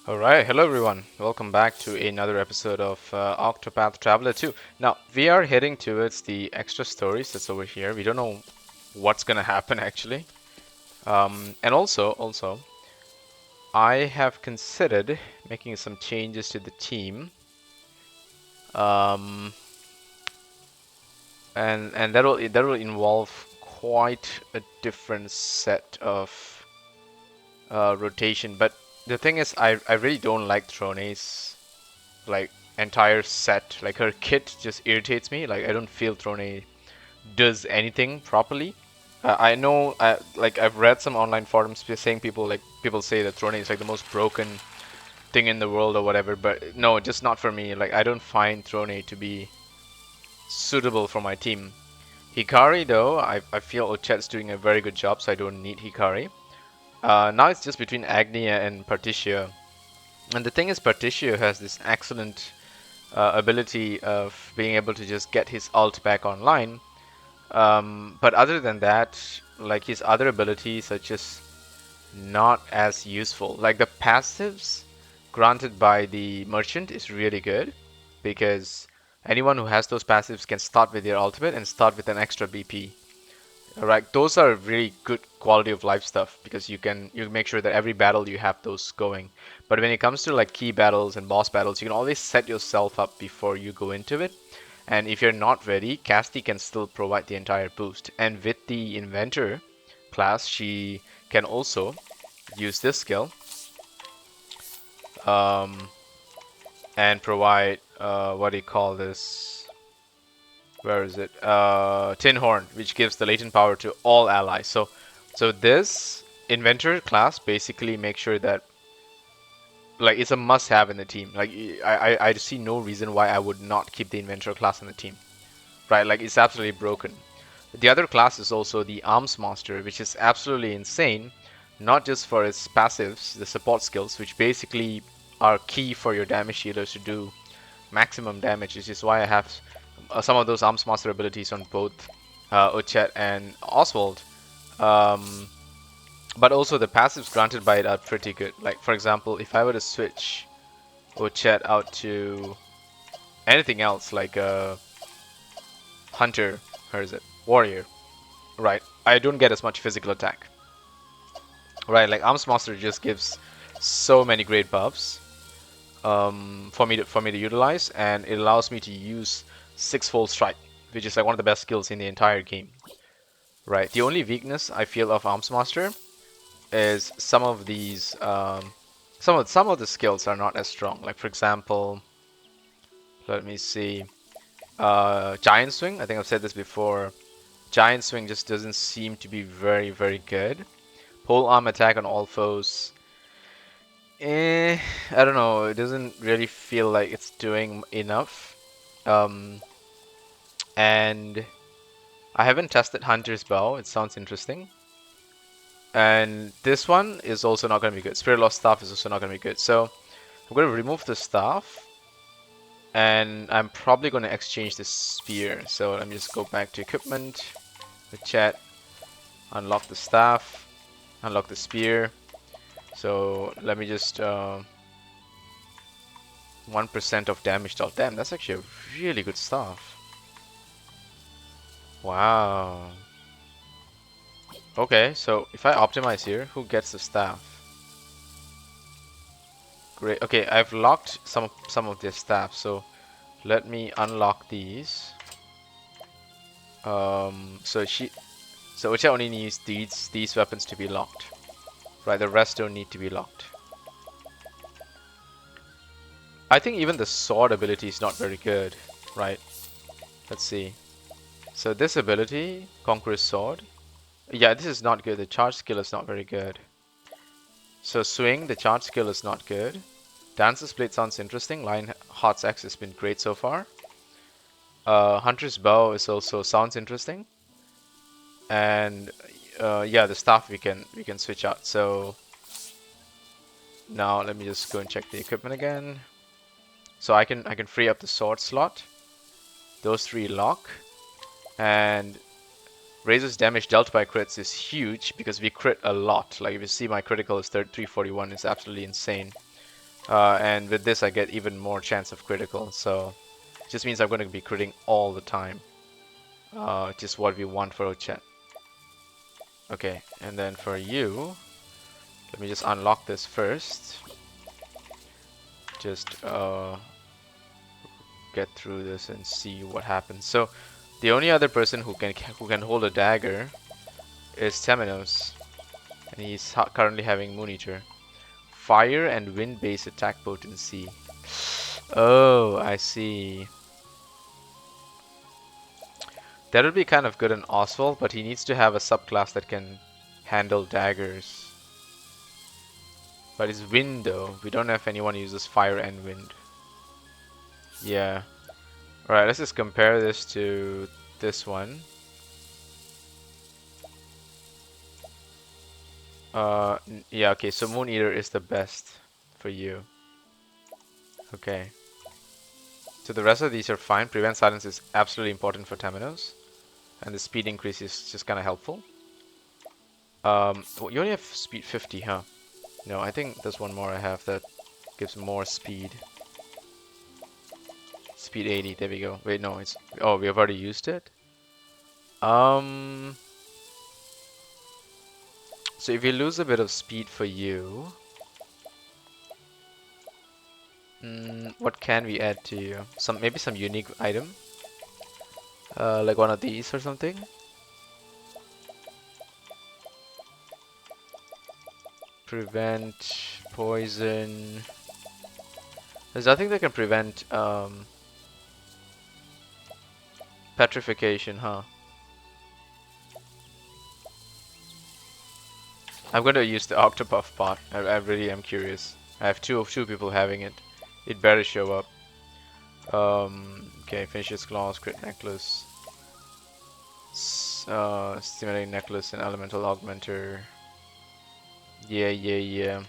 Alright, hello everyone. Welcome back to another episode of Octopath Traveler 2. Now, we are heading towards the extra stories that's over here. We don't know what's gonna happen actually. And also, I have considered making some changes to the team. Um, and that will involve quite a different set of rotation. But the thing is, I really don't like Throne's like entire set. Like her kit just irritates me. Like I don't feel Throne does anything properly. I know, like I've read some online forums saying people say that Throne is like the most broken thing in the world or whatever. But no, just not for me. Like I don't find Throne to be suitable for my team. Hikari though, I feel Ochet's doing a very good job, so I don't need Hikari. Now it's just between Agnia and Partitia. And the thing is, Partitia has this excellent ability of being able to just get his ult back online. But other than that, like his other abilities are just not as useful. Like the passives granted by the merchant is really good because anyone who has those passives can start with their ultimate and start with an extra BP. Alright, those are really good quality of life stuff because you make sure that every battle you have those going. But when it comes to like key battles and boss battles, you can always set yourself up before you go into it. And if you're not ready, Casti can still provide the entire boost. And with the Inventor class, she can also use this skill um, and provide what do you call this? Where is it? Tin Horn, which gives the latent power to all allies. So this Inventor class basically makes sure that like it's a must-have in the team. Like I see no reason why I would not keep the Inventor class in the team. Right? Like it's absolutely broken. The other class is also the Arms Master, which is absolutely insane, not just for its passives, the support skills, which basically are key for your damage healers to do maximum damage, which is why I have some of those Arms Master abilities on both Ochet and Oswald. Um, but also the passives granted by it are pretty good. Like for example, if I were to switch Ochet out to anything else, like Hunter, or is it Warrior? Right, I don't get as much physical attack. Right, like Arms Master just gives so many great buffs for me to utilize, and it allows me to use six-fold strike, which is like one of the best skills in the entire game. Right, the only weakness I feel of Arms Master is some of these some of the skills are not as strong. Like for example, let me see, Giant Swing. I think I've said this before. Giant Swing just doesn't seem to be very good. Pole arm attack on all foes. I don't know. It doesn't really feel like it's doing enough. Um, and I haven't tested Hunter's Bow. It sounds interesting. And this one is also not going to be good. Spirit Lost Staff is also not going to be good. So I'm going to remove the staff. And I'm probably going to exchange the spear. So let me just go back to equipment, the chat, unlock the staff, unlock the spear. So let me just 1% of damage dealt. Damn, that's actually a really good staff. Wow. Okay, so if I optimize here, who gets the staff? Great. Okay, I've locked some of their staff, so let me unlock these. So Ucha only needs these weapons to be locked. Right, the rest don't need to be locked. I think even the sword ability is not very good, right? Let's see. So this ability, Conqueror's Sword. Yeah, this is not good. The charge skill is not very good. So Swing, the charge skill is not good. Dancer's Blade sounds interesting. Lionheart's Axe has been great so far. Hunter's Bow is also sounds interesting. And yeah, the staff we can switch out. So now let me just go and check the equipment again. So I can free up the sword slot. Those three lock. And Razor's damage dealt by crits is huge because we crit a lot. Like if you see my critical is 341, it's absolutely insane. And with this I get even more chance of critical, so it just means I'm going to be critting all the time. Just what we want for our chat. Okay, and then for you, let me just unlock this first. Just get through this and see what happens. So the only other person who can hold a dagger is Temenos, and he's currently having Moon Eater. Fire and wind based attack potency. Oh, I see. That would be kind of good in Oswald, but he needs to have a subclass that can handle daggers. But it's wind though. We don't know if anyone uses fire and wind. Yeah. Alright, let's just compare this to this one. Yeah, okay, so Moon Eater is the best for you. Okay. So the rest of these are fine. Prevent silence is absolutely important for Temenos. And the speed increase is just kind of helpful. You only have speed 50, huh? No, I think there's one more I have that gives more speed. Speed 80, there we go. Wait, no, it's... Oh, we have already used it? Um... So if you lose a bit of speed for you... what can we add to you? Maybe some unique item? Like one of these or something? Prevent poison... There's nothing that can prevent petrification, huh? I'm gonna use the Octopath pot. I really am curious. I have two people having it. It better show up. Okay, Finisher's Claws, Crit Necklace. Stimulating Necklace and Elemental Augmenter. Yeah.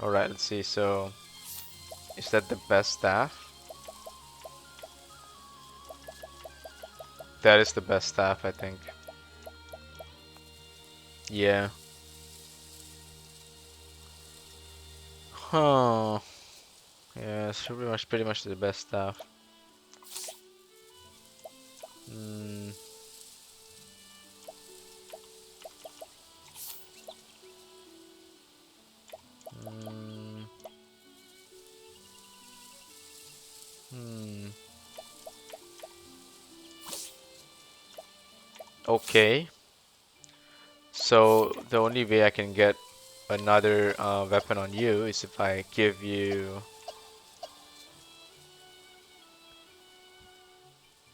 Alright, let's see. So, is that the best staff? That is the best staff, I think. Yeah. Huh. Yeah, it's pretty much the best staff. Hmm. Hmm. Hmm. Okay. So the only way I can get another weapon on you is if I give you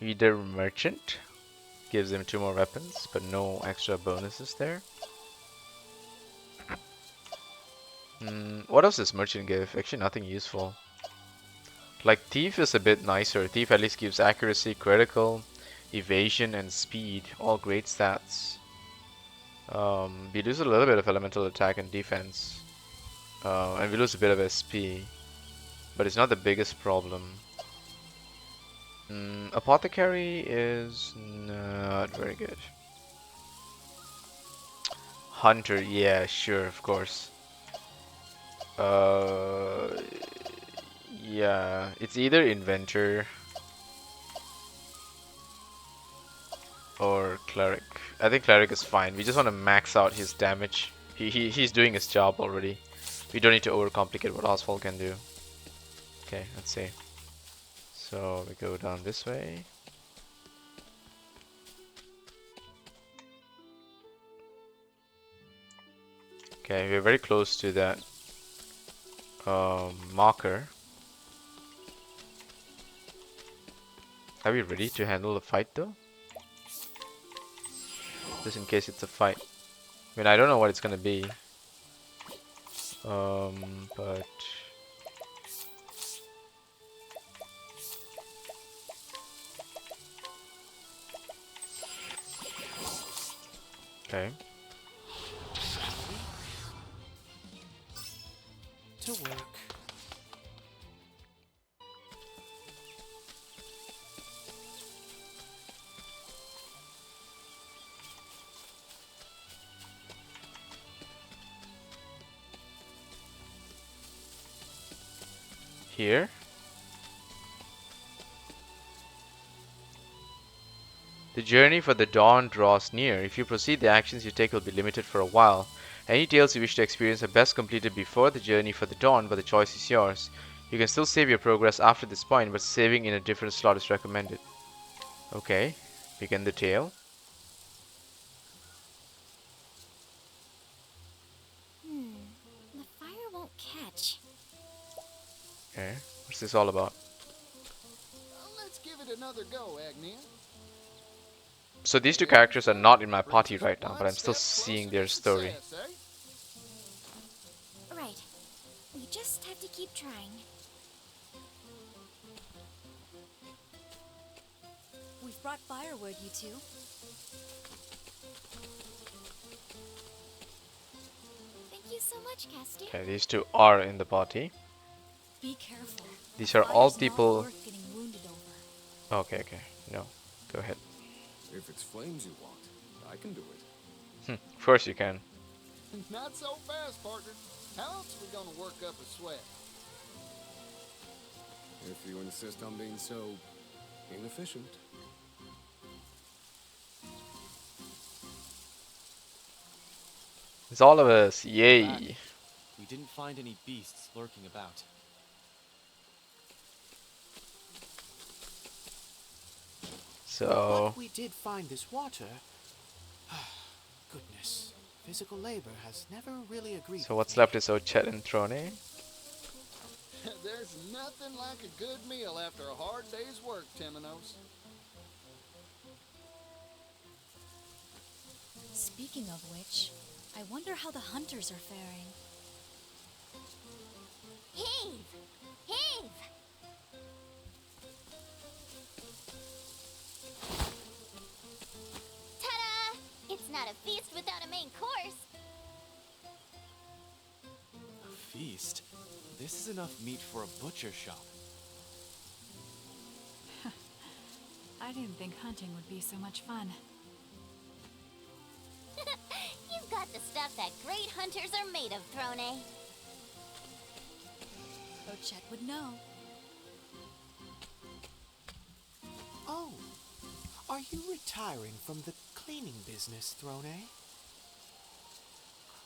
either Merchant, gives him 2 more weapons, but no extra bonuses there. What else does Merchant give? Actually nothing useful. Like Thief is a bit nicer. Thief at least gives accuracy, critical, evasion, and speed. All great stats. We lose a little bit of elemental attack and defense. And we lose a bit of SP. But it's not the biggest problem. Apothecary is not very good. Hunter, yeah, sure, of course. Yeah, it's either Inventor or Cleric. I think Cleric is fine. We just want to max out his damage. He's doing his job already. We don't need to overcomplicate what Oswald can do. Okay, let's see. So we go down this way. Okay, we're very close to that marker. Are we ready to handle the fight though? Just in case it's a fight. I mean, I don't know what it's gonna be. But... Okay. To work. Here. The journey for the dawn draws near. If you proceed, the actions you take will be limited for a while. Any tales you wish to experience are best completed before the journey for the dawn, but the choice is yours. You can still save your progress after this point, but saving in a different slot is recommended. Okay, begin the tale. The fire won't catch. Okay, what's this all about? Let's give it another go, Agnia. So these two characters are not in my Brings party us right now, but one I'm still step seeing closer their to story. success, eh? Right. We just have to keep trying. We've brought firewood, you two. Thank you so much, Casty. Okay, these two are in the party. Be careful. These are all people. Not worth getting wounded over. Okay, okay, no, go ahead. If it's flames you want, I can do it. Of course you can. Not so fast, partner. How else are we gonna work up a sweat? If you insist on being so inefficient. It's all of us, yay! We didn't find any beasts lurking about. So But we did find this water. Goodness, physical labor has never really agreed. So with what's me. left is Ochet and Throne. There's nothing like a good meal after a hard day's work, Temenos. Speaking of which, I wonder how the hunters are faring. Heave! Heave! Ta-da! It's not a feast without a main course. A feast? This is enough meat for a butcher shop. I didn't think hunting would be so much fun. You've got the stuff that great hunters are made of, Throne. Ochet would know. Oh, are you retiring from the cleaning business, Throne?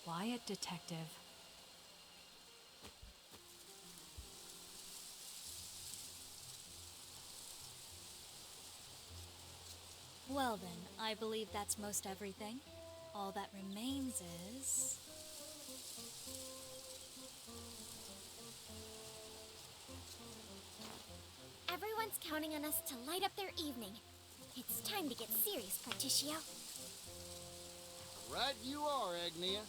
Quiet detective. Well then, I believe that's most everything. All that remains is... Everyone's counting on us to light up their evening. It's time to get serious, Particio. Right you are, Agnia.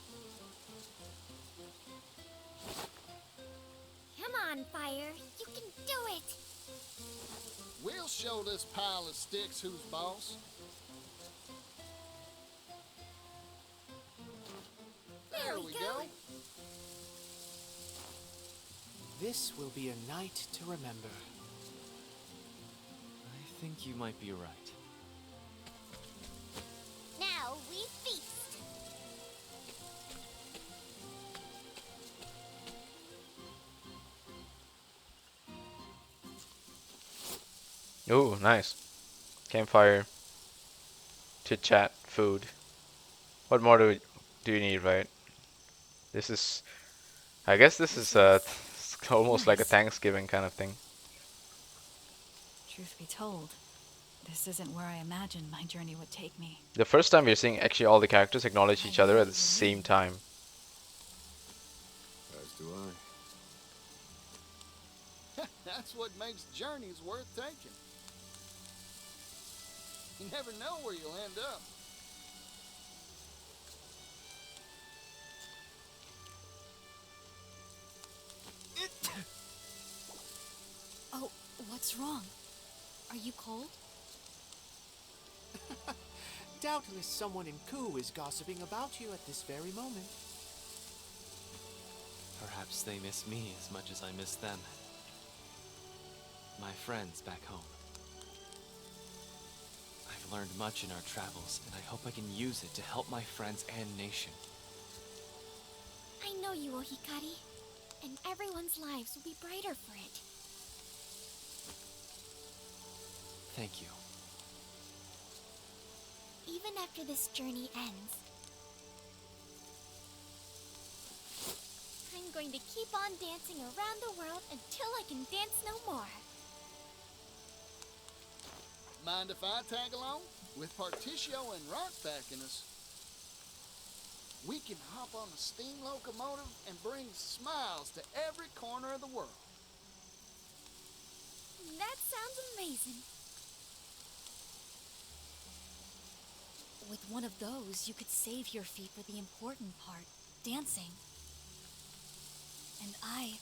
Come on, Fire. You can do it. We'll show this pile of sticks who's boss. There we go. This will be a night to remember. I think you might be right. Now we feast. Ooh, nice. Campfire, chit chat, food. What more do you need, right? This is, I guess this is almost like a nice. Thanksgiving kind of thing. Truth be told, this isn't where I imagined my journey would take me. The first time we're seeing actually all the characters acknowledge each other at the same time. As do I. That's what makes journeys worth taking. You never know where you'll end up. Oh, what's wrong? Are you cold? Doubtless someone in Ku is gossiping about you at this very moment. Perhaps they miss me as much as I miss them. My friends back home. I've learned much in our travels, and I hope I can use it to help my friends and nation. I know you, Ohikari. and everyone's lives will be brighter for it. Thank you. Even after this journey ends, I'm going to keep on dancing around the world until I can dance no more. Mind if I tag along? With Particio and Rock backing us, we can hop on a steam locomotive and bring smiles to every corner of the world. That sounds amazing. With one of those, you could save your feet for the important part, dancing. And I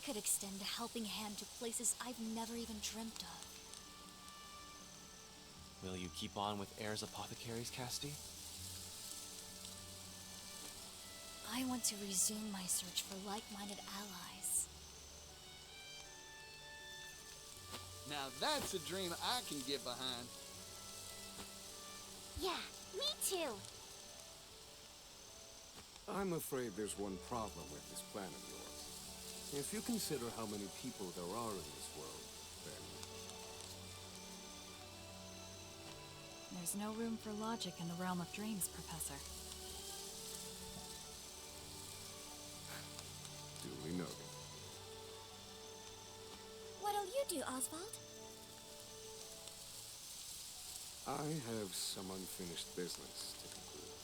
could extend a helping hand to places I've never even dreamt of. Will you keep on with Air's apothecaries, Casti? I want to resume my search for like-minded allies. Now that's a dream I can get behind. Yeah, me too. I'm afraid there's one problem with this plan of yours. If you consider how many people there are in this world, then... There's no room for logic in the realm of dreams, Professor. Duly noted. What'll you do, Oswald? I have some unfinished business to conclude.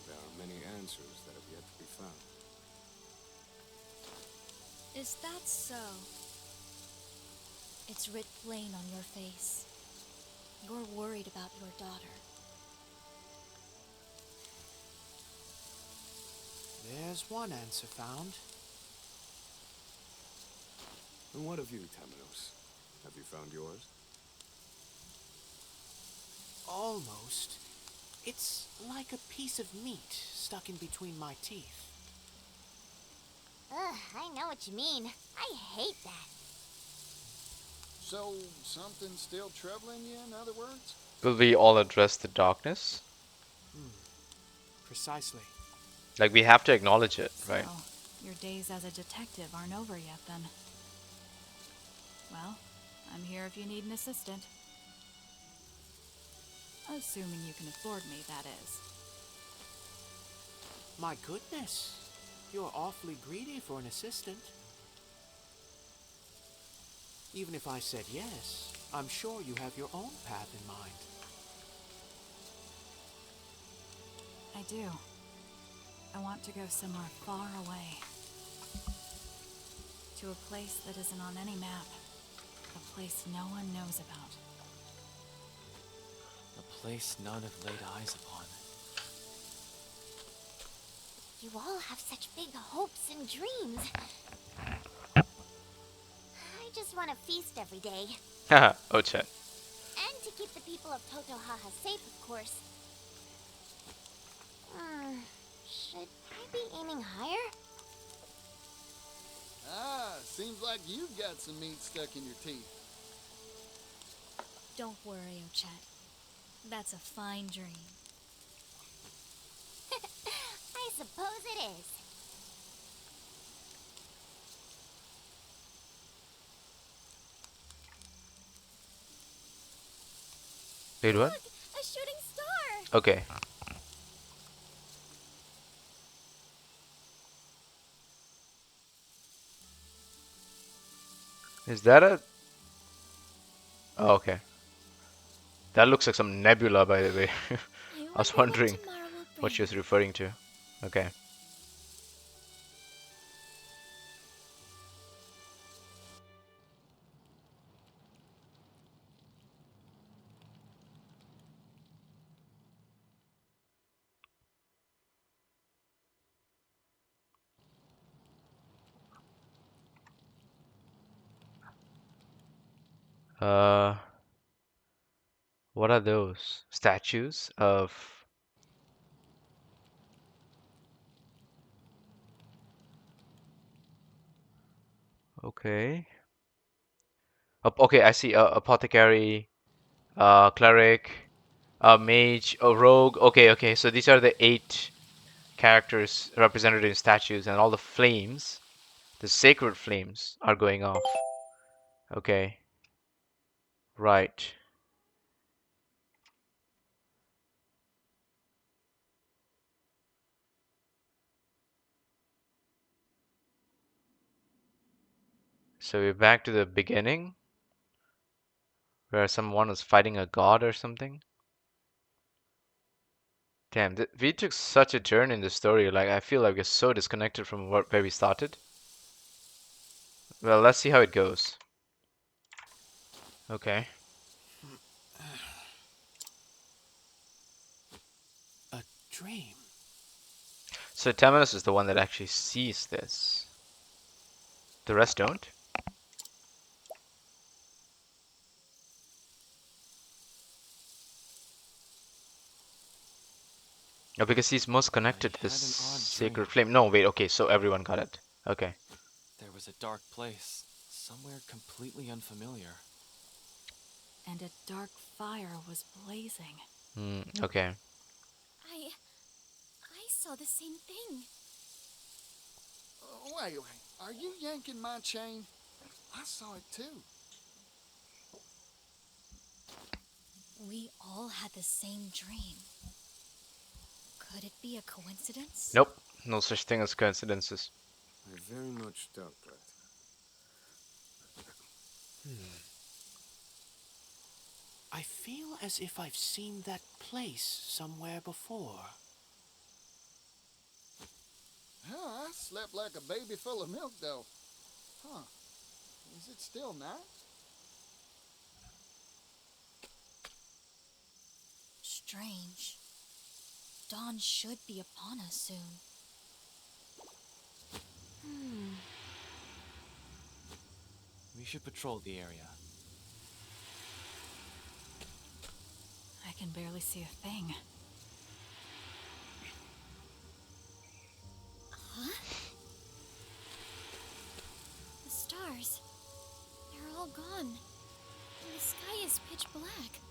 There are many answers that have yet to be found. Is that so? It's writ plain on your face. You're worried about your daughter. There's one answer found. And what of you, Temenos? Have you found yours? Almost. It's like a piece of meat stuck in between my teeth. Ugh, I know what you mean. I hate that. So, something's still troubling you, in other words? Will we all address the darkness? Precisely. Like, we have to acknowledge it, right? So, your days as a detective aren't over yet, then. Well, I'm here if you need an assistant. Assuming you can afford me, that is. My goodness. You're awfully greedy for an assistant. Even if I said yes, I'm sure you have your own path in mind. I do. I want to go somewhere far away. To a place that isn't on any map. A place no one knows about. A place none have laid eyes upon. You all have such big hopes and dreams. I just want to feast every day. Haha, oh chat. And to keep the people of Totohaha safe, of course. Should I be aiming higher? Ah, seems like you've got some meat stuck in your teeth. Don't worry, Ochet. That's a fine dream. I suppose it is. Wait, what? Look, a shooting star! Okay. Is that a... Oh, okay. That looks like some nebula, by the way. I was wonder wondering tomorrow will what she bring. was referring to. Okay. Uh, what are those? Statues of... Okay. Okay, I see. Apothecary, cleric, mage, a rogue. Okay, okay. So these are the 8 characters represented in statues, and all the flames, the sacred flames, are going off. Okay, right. So we're back to the beginning, where someone was fighting a god or something. Damn, we took such a turn in the story. Like, I feel like we're so disconnected from where we started. Well, let's see how it goes. Okay. A dream. So Temenos is the one that actually sees this. The rest don't? No, because he's most connected to I this had an odd sacred dream. flame. No, wait, okay, so everyone got it. Okay. There was a dark place, somewhere completely unfamiliar. And a dark fire was blazing. Okay. I saw the same thing. Wait. Are you yanking my chain? I saw it too. We all had the same dream. Could it be a coincidence? Nope. No such thing as coincidences. I very much doubt that. I feel as if I've seen that place somewhere before. I slept like a baby full of milk, though. Huh. Is it still night? Strange. Dawn should be upon us soon. We should patrol the area. I can barely see a thing. The stars. They're all gone. And the sky is pitch black.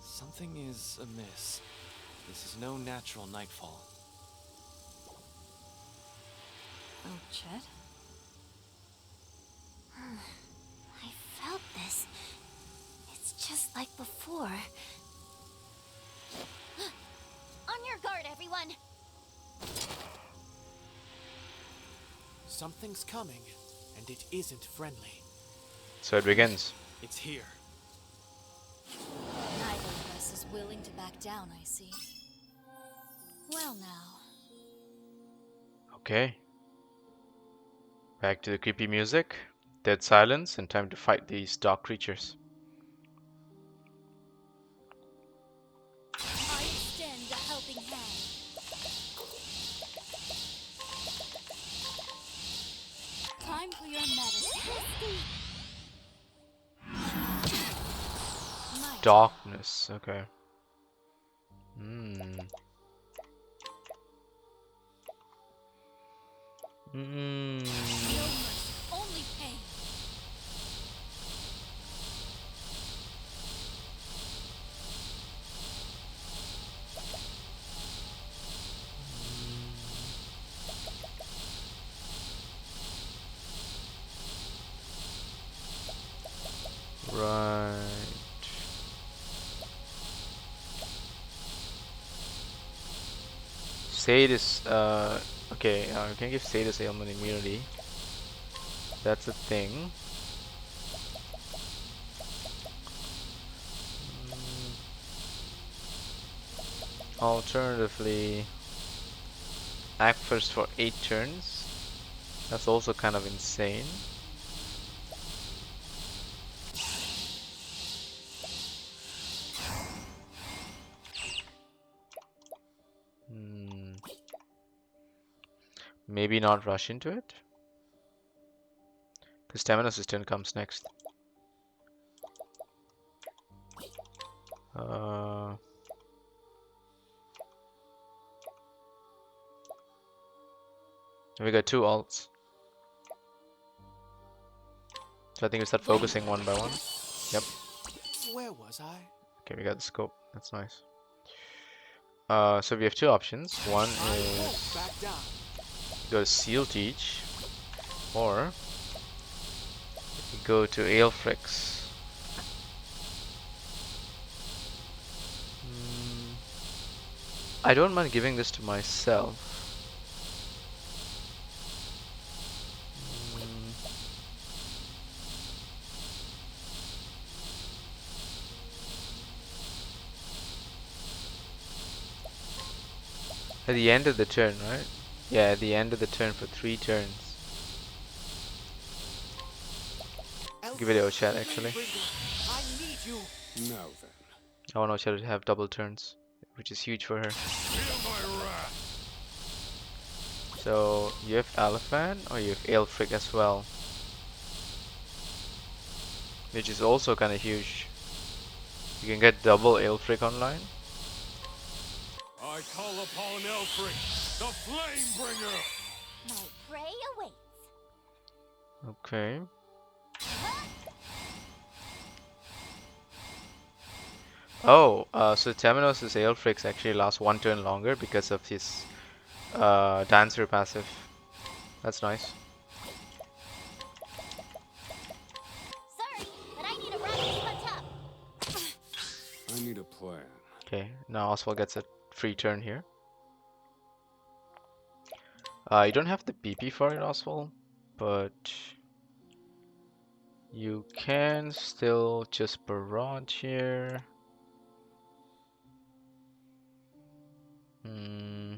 Something is amiss. This is no natural nightfall. Oh, Chet? I felt this. It's just like before. On your guard, everyone! Something's coming, and it isn't friendly. So it begins. It's here. Neither of us is willing to back down, I see. Well now. Okay. Back to the creepy music. Dead silence and time to fight these dark creatures. I extend a helping hand. Time for your medicine. My Darkness. Okay. Hmm. Hmm. No mercy, only pain. Right. Sade is okay, you can give Sade ailment immunity. That's a thing. Alternatively, act first for 8 turns. That's also kind of insane. Maybe not rush into it. Because Temenos' turn comes next. We got 2 alts. So I think we start focusing one by one. Yep. Where was I? Okay, we got the scope. That's nice. So we have two options. One I won't is back down. go to Seal Teach, or go to Aelfrix. Hmm, I don't mind giving this to myself. Hmm, at the end of the turn, right? Yeah, at the end of the turn for 3 turns. Give it a chat actually. I need you. Now then. I want Ocha to have double turns, which is huge for her. So you have Alaphan or you have Aelfric as well, which is also kind of huge. You can get double Aelfric online. I call upon Elfric, the Flamebringer! My prey awaits. Okay. Oh, so Temenos' Aelfrix actually lasts 1 turn longer because of his Dancer passive. That's nice. Sorry, but I need a ride to the top. I need a plan. Okay, now Oswald gets a free turn here. You don't have the BP for it, Oswald, but you can still just barrage here. Hmm.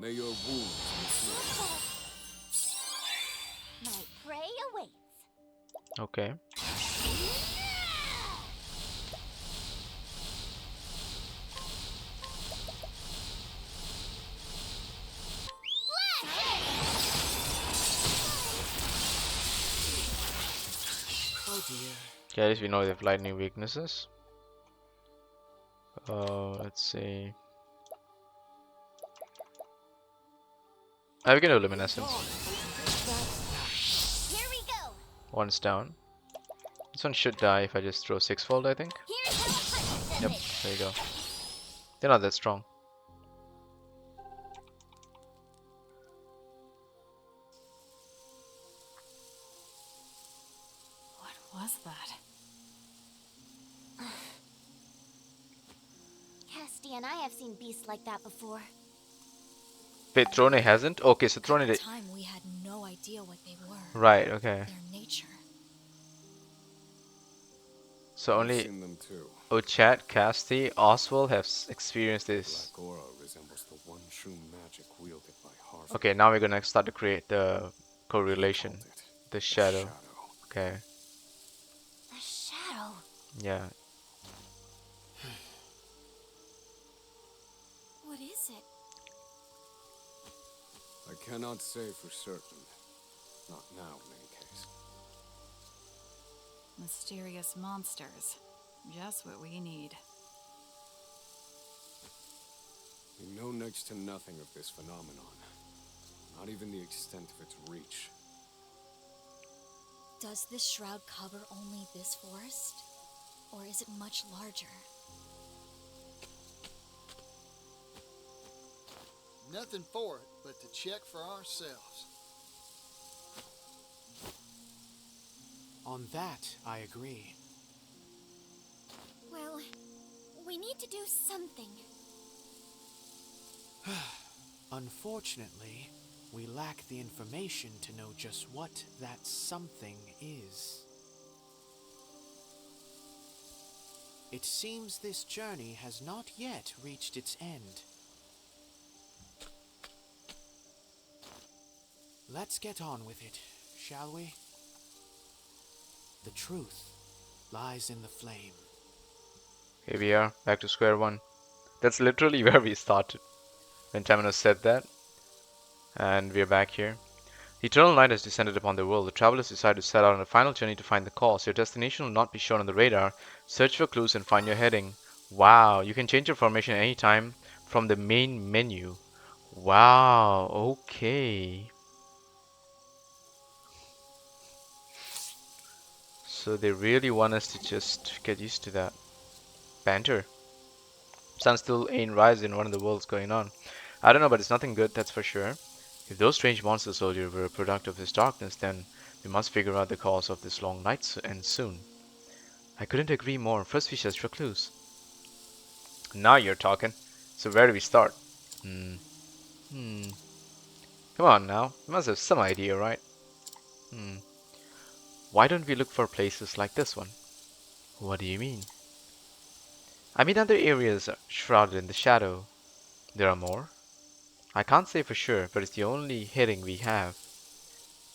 May your wounds be healed. My prey awaits. Okay. Oh dear. Okay, at least we know they have lightning weaknesses. Let's see. We can do luminescence. Here we go. One's down. This one should die if I just throw 6-fold, I think. Here's how a punch does Yep, it. there you go. They're not that strong. What was that? Casty and I have seen beasts like that before. Wait, Throne hasn't? Okay, so At Throne the did. time, we had no idea what they were. Right, okay. Their nature. So I've only seen them too. Ochat, Casti, Oswald have experienced this. Black aura resembles the one true magic wielded by Harvey. Okay, now we're gonna start to create the He correlation. called it The shadow. shadow. Okay, The shadow. yeah. What is it? I cannot say for certain. Not now, in any case. Mysterious monsters. Just what we need. We know next to nothing of this phenomenon. Not even the extent of its reach. Does this shroud cover only this forest? Or is it much larger? Nothing for it but to check for ourselves. On that, I agree. Well, we need to do something. Unfortunately, we lack the information to know just what that something is. It seems this journey has not yet reached its end. Let's get on with it, shall we? The truth lies in the flame. Here we are, back to square one. That's literally where we started when Temenos said that. And we're back here. The eternal night has descended upon the world. The travelers decide to set out on a final journey to find the cause. Your destination will not be shown on the radar. Search for clues and find your heading. Wow, you can change your formation at any time from the main menu. Wow, okay. So they really want us to just get used to that banter. Sun still ain't rising, one of the world's going on. I don't know, but it's nothing good, that's for sure. If those strange monster soldiers were a product of this darkness, then we must figure out the cause of this long night and soon. I couldn't agree more. First we search for clues. Now you're talking. So where do we start? Hmm. Hmm. Come on now. You must have some idea, right? Hmm. Why don't we look for places like this one? What do you mean? I mean other areas shrouded in the shadow. There are more? I can't say for sure, but it's the only heading we have.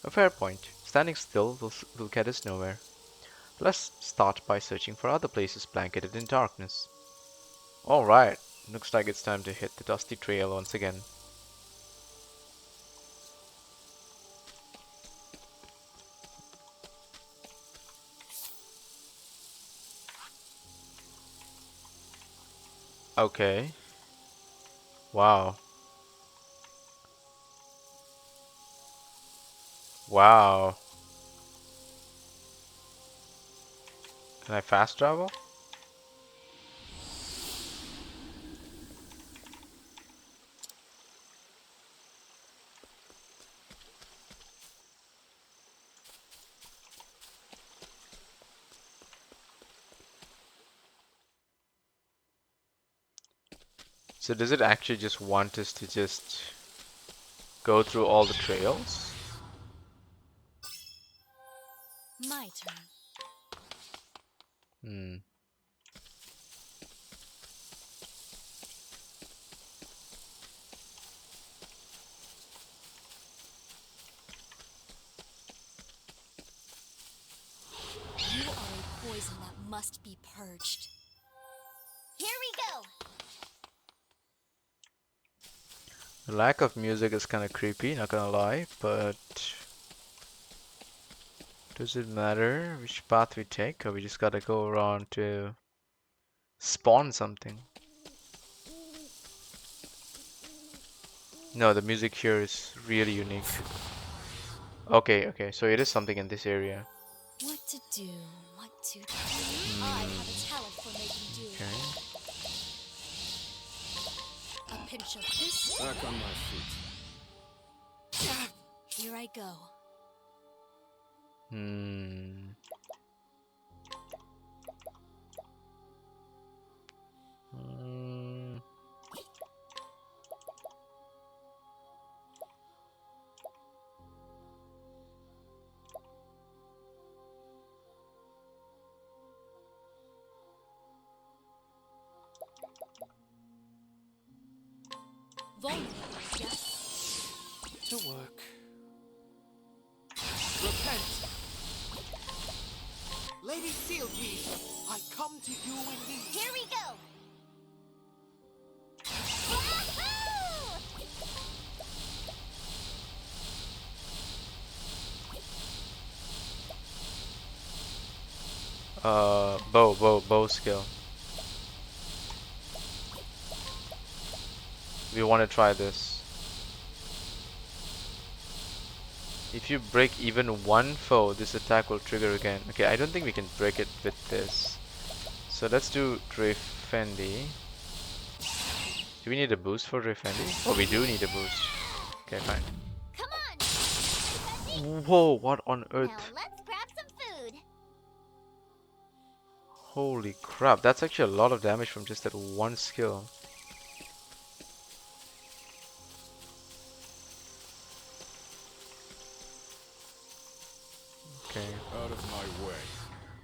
A fair point. Standing still will get us nowhere. Let's start by searching for other places blanketed in darkness. Alright, looks like it's time to hit the dusty trail once again. Okay. Wow. Wow. Can I fast travel? So does it actually just want us to just go through all the trails? My turn. Hmm. You are a poison that must be purged. Here we go! The lack of music is kind of creepy, not gonna lie, but does it matter which path we take, or we just gotta go around to spawn something? No, the music here is really unique. Okay, okay, so it is something in this area. What to do, what to do. I have a talent for making do. Okay. A pinch of this. Back on my feet. Here I go. Hmm. Hmm. Vulnerable, yes? To work. Repent! Lady Sealteeth, I come to you in need. Here we go! Wahoo! Bow skill. We want to try this. If you break even one foe, this attack will trigger again. Okay, I don't think we can break it with this. So let's do Dreyfendi. Do we need a boost for Dreyfendi? Oh, we do need a boost. Okay, fine. Come on! Defendi. Whoa, what on Now earth? let's grab some food. Holy crap, that's actually a lot of damage from just that one skill. Okay. Out of my way.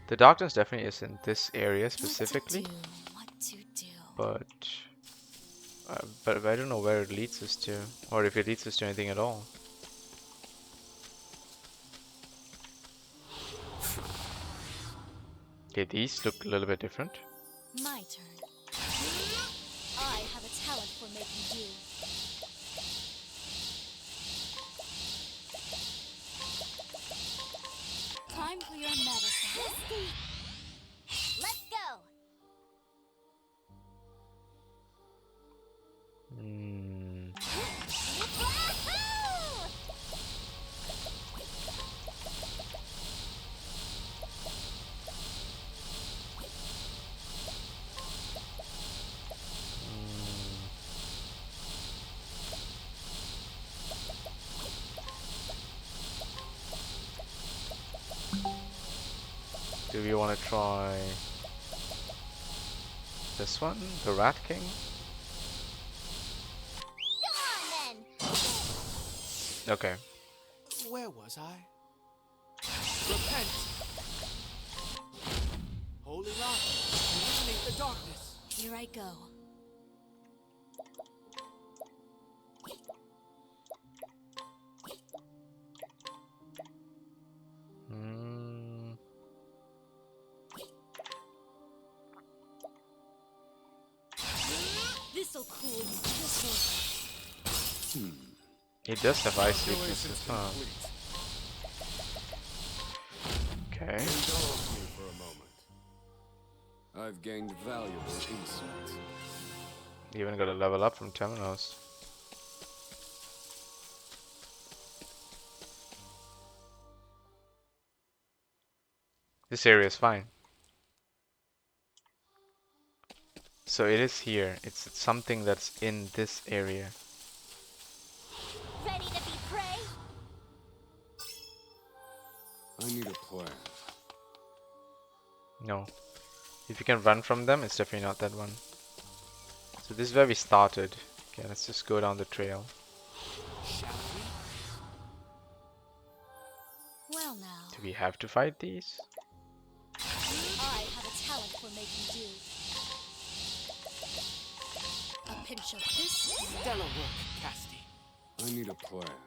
The darkness definitely is in this area specifically, What to do? but I don't know where it leads us to, or if it leads us to anything at all. Okay, these look a little bit different. My turn. I have a talent for making do. Time for your medicine. Let's go! Hmm. Wahoo! Do we want to try this one? The Rat King? Come on then! Okay. Where was I? Repent! Holy light, illuminate the darkness. Here I go. Mm. This'll cool. This'll. He does have ice weaknesses, huh? Okay. Indulge me for a moment. I've gained valuable insights. Even got a level up from Temenos. This area is fine. So it is here. It's something that's in this area. Ready to be prey? I need a plan. No. If you can run from them, it's definitely not that one. So this is where we started. Okay, let's just go down the trail. Shall we? Well now. Do we have to fight these? I have a talent for making do. A pinch of this. Stellar work, Casti. I need a plan.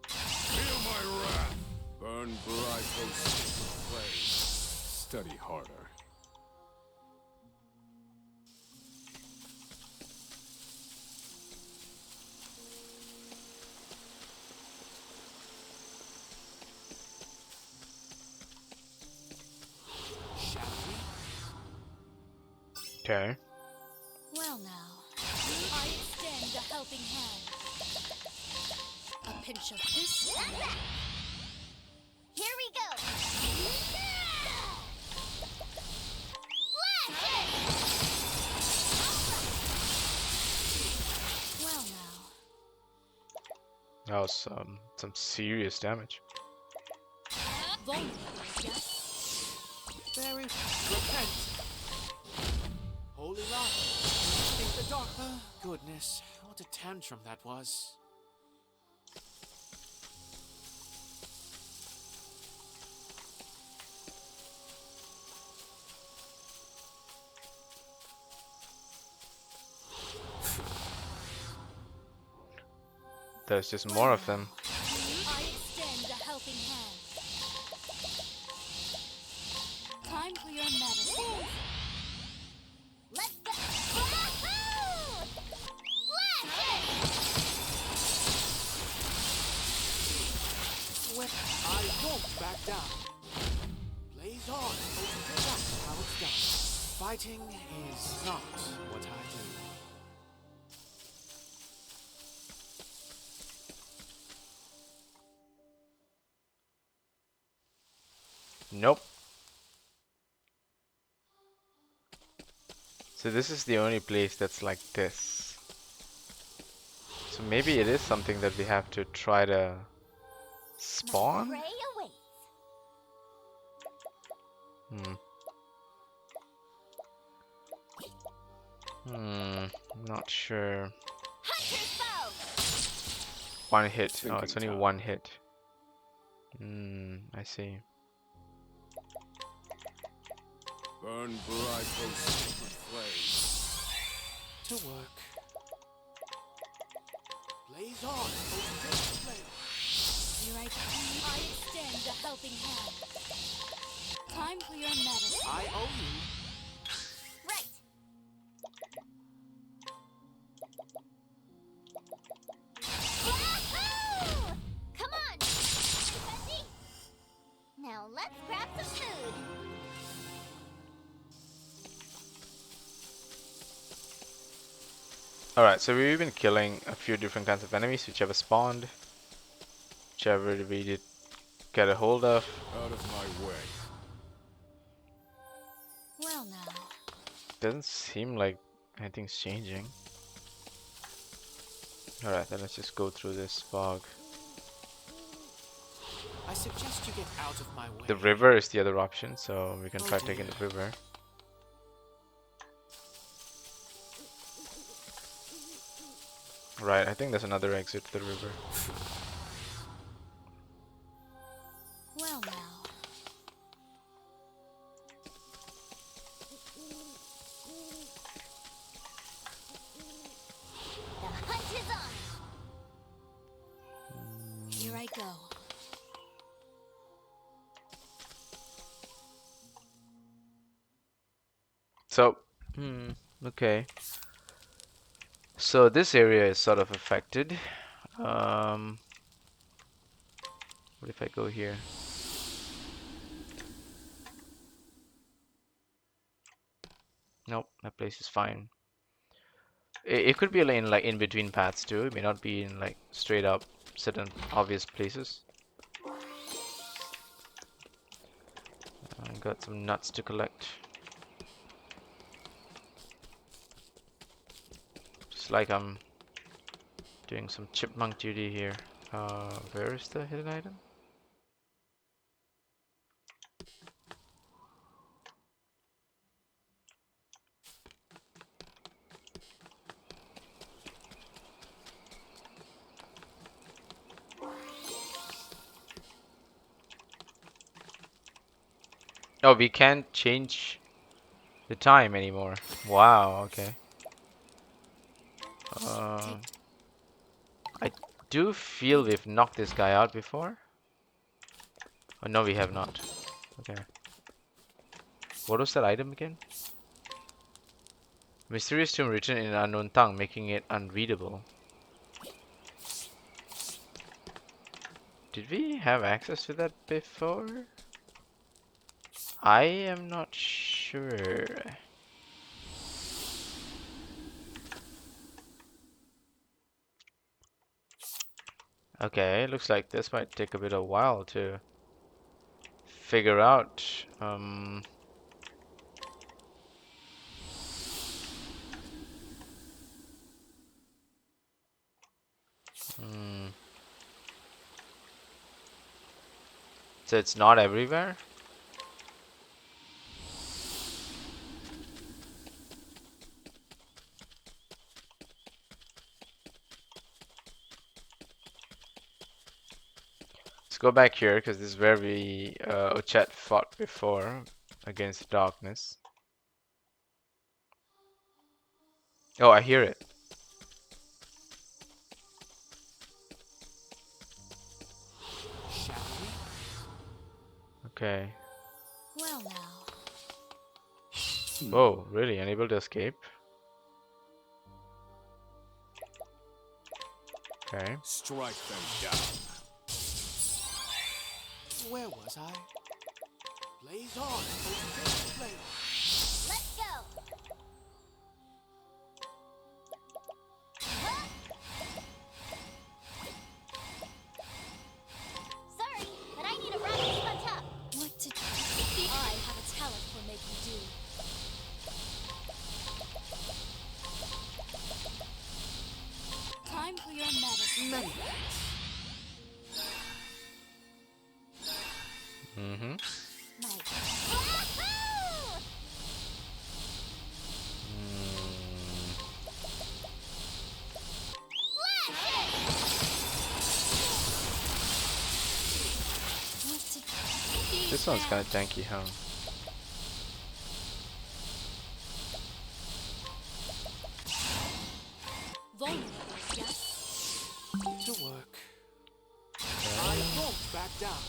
Feel my wrath. Burn bright, O sacred flame. Study harder. Shall we? Okay. Well now. I extend a helping hand. A pinch of this. Here we go! Well now. That was some serious damage. Vulnerable, yes? Very repent. Holy light, illuminate the dark. Goodness, what a tantrum that was. There's just more of them. I extend a helping hand. Time for your medicine. Let's go! Wahoo! Blast! I won't back down. Blaze on. That's how it's done. Fighting is not what I do. Nope. So this is the only place that's like this. So maybe it is something that we have to try to spawn? Prey awaits. Not sure. Hunter's bow! One hit. Oh, it's Thinking only time. one hit. I see. Burn bright, O sacred flame. To work. Blaze on. Flame. Here I extend a helping hand. Time for your medicine. I owe you. Right! Wahoo! Come on! Bessie! Now let's grab some food. Alright, so we've been killing a few different kinds of enemies, whichever spawned, whichever we did get a hold of. Out of my way. Well now. Doesn't seem like anything's changing. Alright, then let's just go through this fog. I I suggest you get out of my way. The river is the other option, so we can Oh try taking dear. the river. Right, I think there's another exit to the river. Well now. The hunt is on! Here I go. So, okay. So this area is sort of affected. What if I go here? Nope, that place is fine. It could be like in between paths too. It may not be in like straight up certain obvious places. I got some nuts to collect. Just like I'm doing some chipmunk duty here. Where is the hidden item? Oh, we can't change the time anymore. Wow, okay. I do feel we've knocked this guy out before. Oh, no, we have not. Okay. What was that item again? Mysterious tomb written in an unknown tongue, making it unreadable. Did we have access to that before? I am not sure. Okay, looks like this might take a bit of while to figure out. So it's not everywhere? Let's go back here because this is where we Ochet fought before against darkness. Oh, I hear it. Okay. Well now. Whoa, really? Unable to escape? Okay. Strike them down. Where was I? Blaze on! Blaze. Let's go! Huh? Sorry, but I need a rabbit spun up. What to do? I have a talent for making do. Time for your medicine. Mm-hmm. This one's kind of tanky, huh? To work. I won't back down.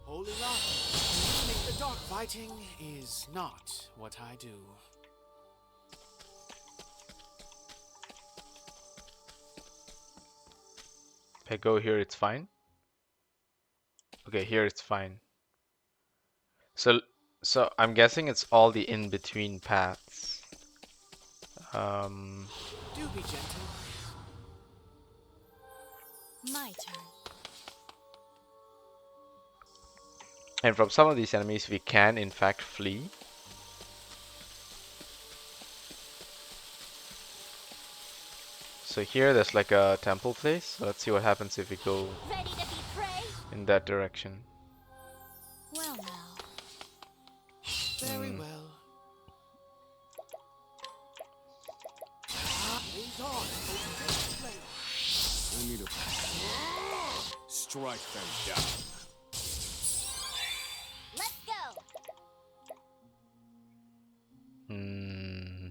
Holding on. In the dark, fighting is not what I do. If I go here, it's fine. Okay, here it's fine. So I'm guessing it's all the in-between paths. Do be gentle. My turn. And from some of these enemies, we can in fact flee. so here there's like a temple place. So let's see what happens if we go Ready to be prey? in that direction. Well now. Very well. Blaze on. I need a... Strike them down. Let's go. Hmm.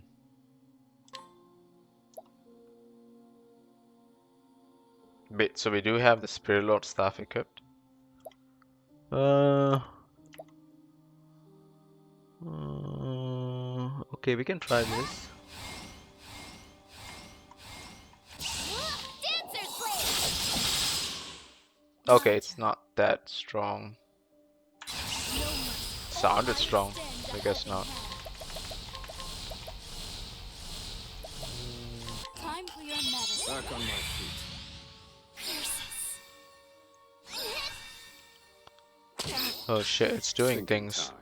Wait, so we do have the Spirit Lord staff equipped. Okay, we can try this. Dancer's Blade. Okay, it's not that strong. Sounded strong, I guess not. Time for your medicine. Back on my feet. Oh shit, it's doing Thinking things. time.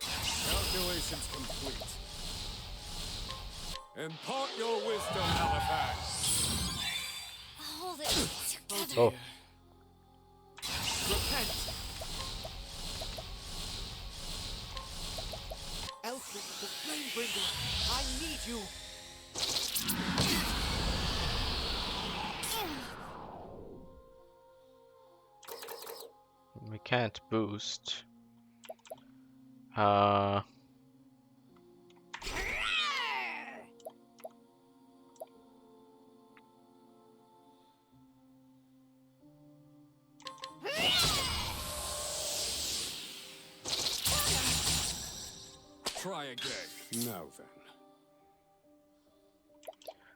Calculations complete. Impart your wisdom, Halifax. Hold it together. Oh, Repent. Elfric, the Flamebringer. I need you. we can't boost. Uh, Try again. Now then.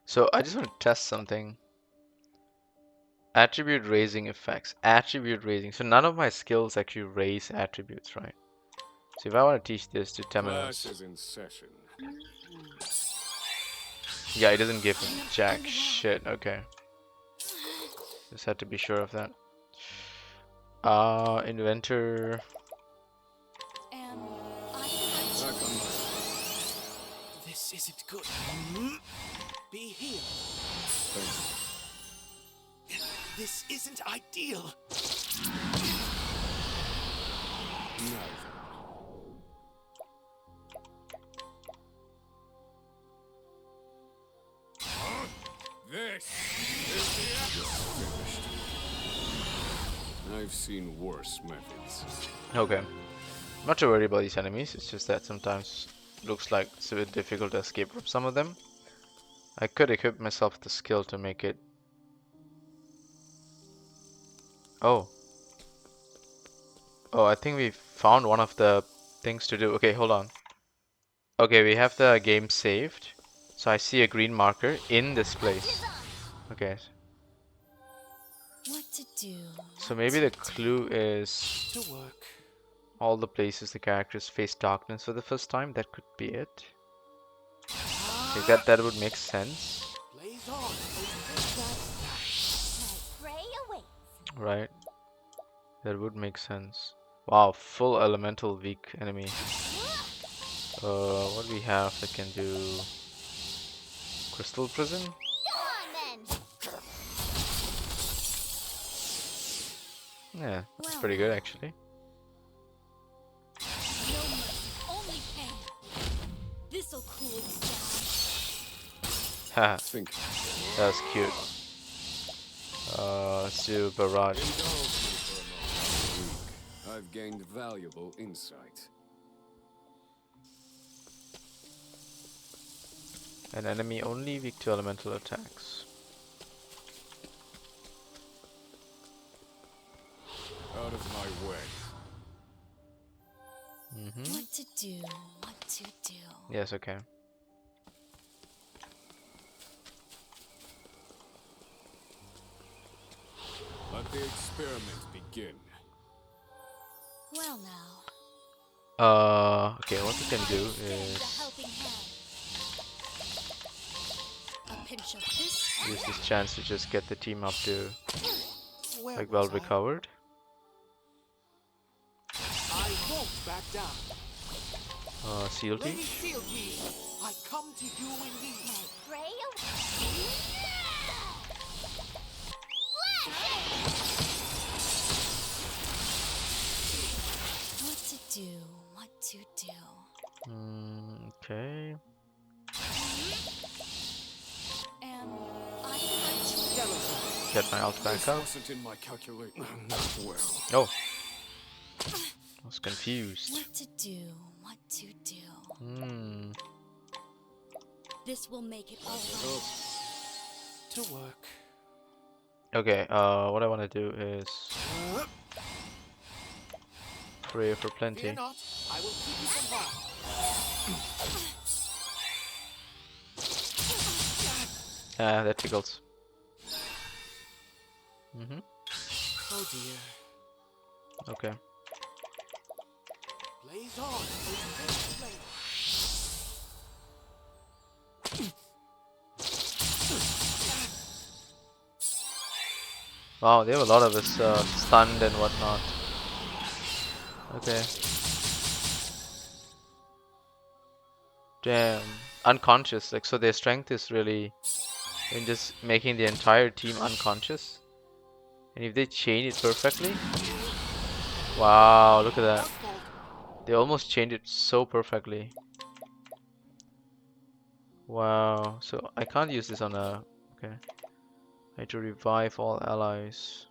so I just want to test something. Attribute raising effects. Attribute raising. So none of my skills actually raise attributes, right? So if I want to teach this to Class Temenos, is in session. yeah, it doesn't give him jack shit. Okay, just had to be sure of that. Inventor. And Back on my This isn't good. Be healed. feet. This isn't ideal. Now then. This is the end. Finished. I've seen worse methods. Okay, not too worried about these enemies. It's just that sometimes looks like it's a bit difficult to escape from some of them. I could equip myself with the skill to make it. Oh. Oh, I think we found one of the things to do. Okay, hold on. Okay, we have the game saved. So I see a green marker in this place. Okay. what to do? So maybe the clue is To work. all the places the characters face darkness for the first time. That could be it. Okay, that would make sense. Blaze on. My prey awaits. Right. That would make sense. Wow, full elemental weak enemy. What do we have that can do Crystal Prison? Go on then. Yeah, that's Well, pretty good actually. No mercy, only pain. This'll cool you down. Haha, Think. that was cute. Let's do Barrage. Indulge me for a moment. Weak. I've gained valuable insight. An enemy only weak to elemental attacks. Out of my way. What to do? What to do? Yes, okay. Let the experiment begin. Well now. Okay, what we can do Extend a is helping hand. A pinch of this. use this chance to just get the team up to Where like well was I? recovered. I won't back down. Seal Lady team. Seal Team, I come to you in need. My prey awaits. do? What to do? Okay. And I might Get my ult back This up. wasn't in my calculate. Not well. Oh. I was confused. what to do? What to do? This will make it all right. To work. Okay, what I want to do is pray for Fear plenty. not, I will keep you from harm. Ah, that tickles. Oh dear. Okay. Blaze on. Blaze flame. Wow, they have a lot of us stunned and whatnot. Okay. Damn. Unconscious. Like, so their strength is really in just making the entire team unconscious. And if they chain it perfectly. Wow, look at that. They almost chained it so perfectly. Wow. So I can't use this on a... Okay. I need to revive all allies.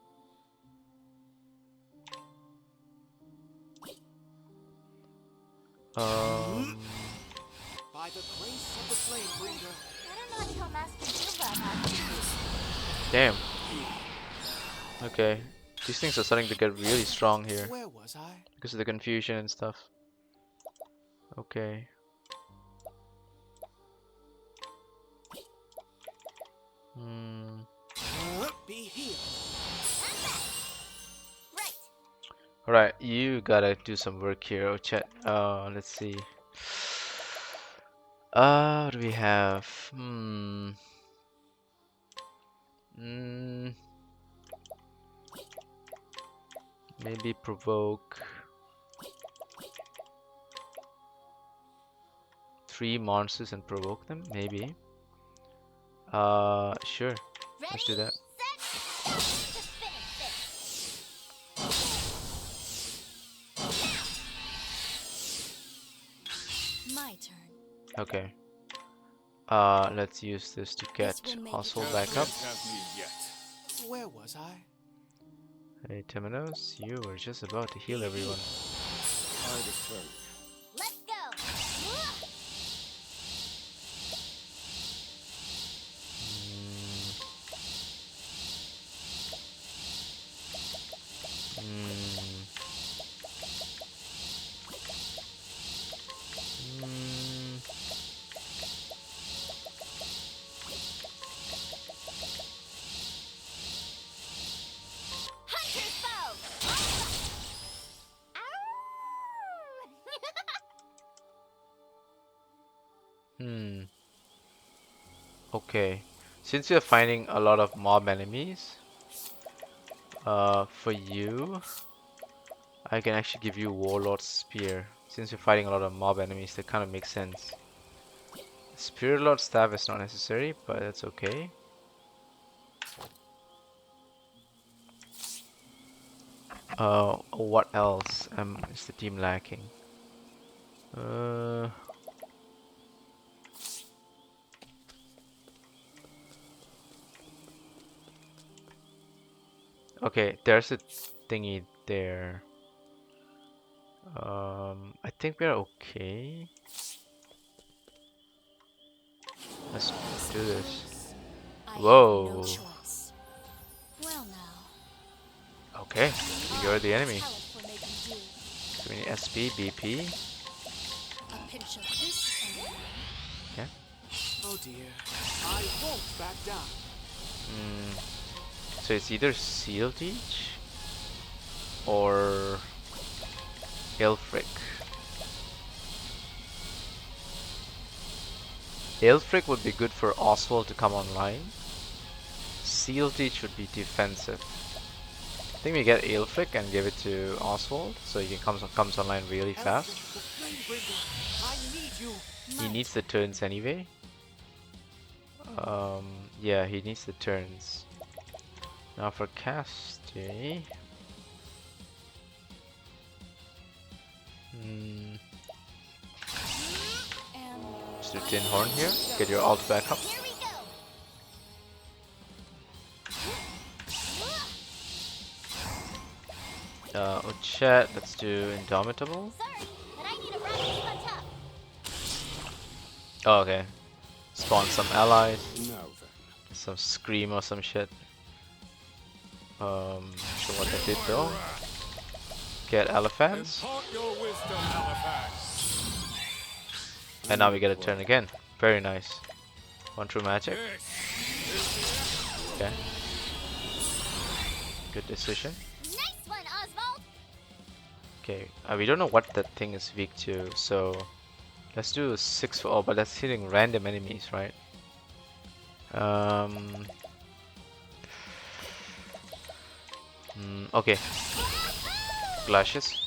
By the grace of the flame bringer. I don't know how Master Gilva happened. Damn. Okay. These things are starting to get really strong here Where was I? because of the confusion and stuff. Okay. Be healed. Right. Alright, you gotta do some work here, Ochet. Let's see. What do we have? Maybe provoke 3 monsters and provoke them, maybe. Sure. Let's do that. Set, go! Just finish this. My turn. Okay. Let's use this to get will make it Oswald back up. Have me yet. Where was I? Hey, Temenos, you were just about to heal everyone. Tiger's turn. Let's go. Hunter's bow. Ow! Okay. Since you're finding a lot of mob enemies, for you, I can actually give you Warlord's Spear. Since you're fighting a lot of mob enemies, that kind of makes sense. Spirit Lord Staff is not necessary, but that's okay. What else is the team lacking? Okay, there's a thingy there. I think we're okay. Let's do this. I have Whoa. no choice. Well now. Okay, you're the enemy. Talent for making do. So we need SP, BP. A pinch of this and Okay. Oh dear. I won't back down. So it's either Seal Teach or Ilfric. Ilfric would be good for Oswald to come online. Seal Teach would be defensive. I think we get Ilfric and give it to Oswald so he comes online really fast. The flame bringer. I need you. He needs the turns anyway. Yeah, he needs the turns. Now for Casti. Mm, And just do Tin Horn here. Get your ult back up. Here we go. Chat, let's do Indomitable. Sorry, but I need a ride to hunt up. Oh, okay. Spawn some allies. Now then. Some Scream or some shit. Not sure what that did though. Get elephants. And now we get a turn again. Very nice. One true magic. Okay. Good decision. Nice one, Oswald. Okay. We don't know what that thing is weak to, so let's do 6 for all, but that's hitting random enemies, right? Okay. Glacius.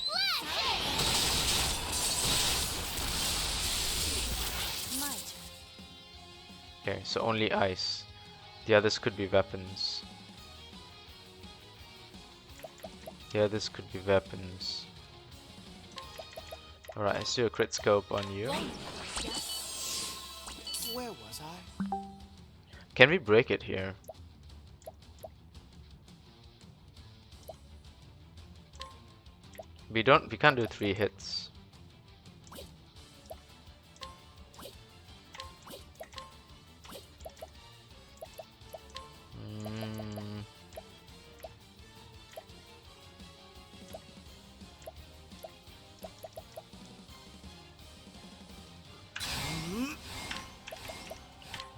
my turn. Okay, so only ice. The others could be weapons. The others could be weapons. Alright, let's do a crit scope on you. Where was I? Can we break it here? We can't do 3 hits.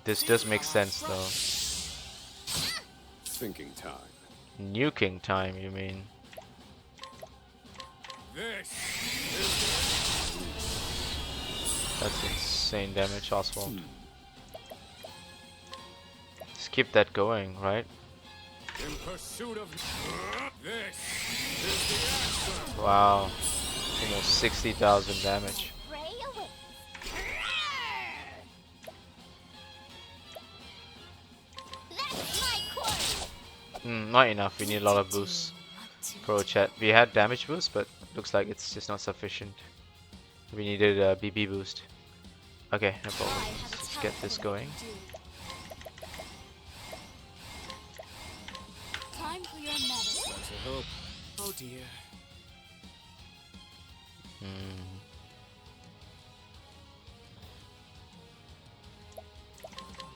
This does make sense though. Thinking time. Nuking time, you mean? That's insane damage, Oswald. Just keep that going, right? In pursuit of this. Wow. Almost 60,000 damage. Ray away. That's my course. Not enough. We need a lot of boosts. Pro chat. We had damage boost, but looks like it's just not sufficient. We needed a BB boost. Okay, no problem. Let's get this going. Time for your medicine. Such a hope. Oh dear.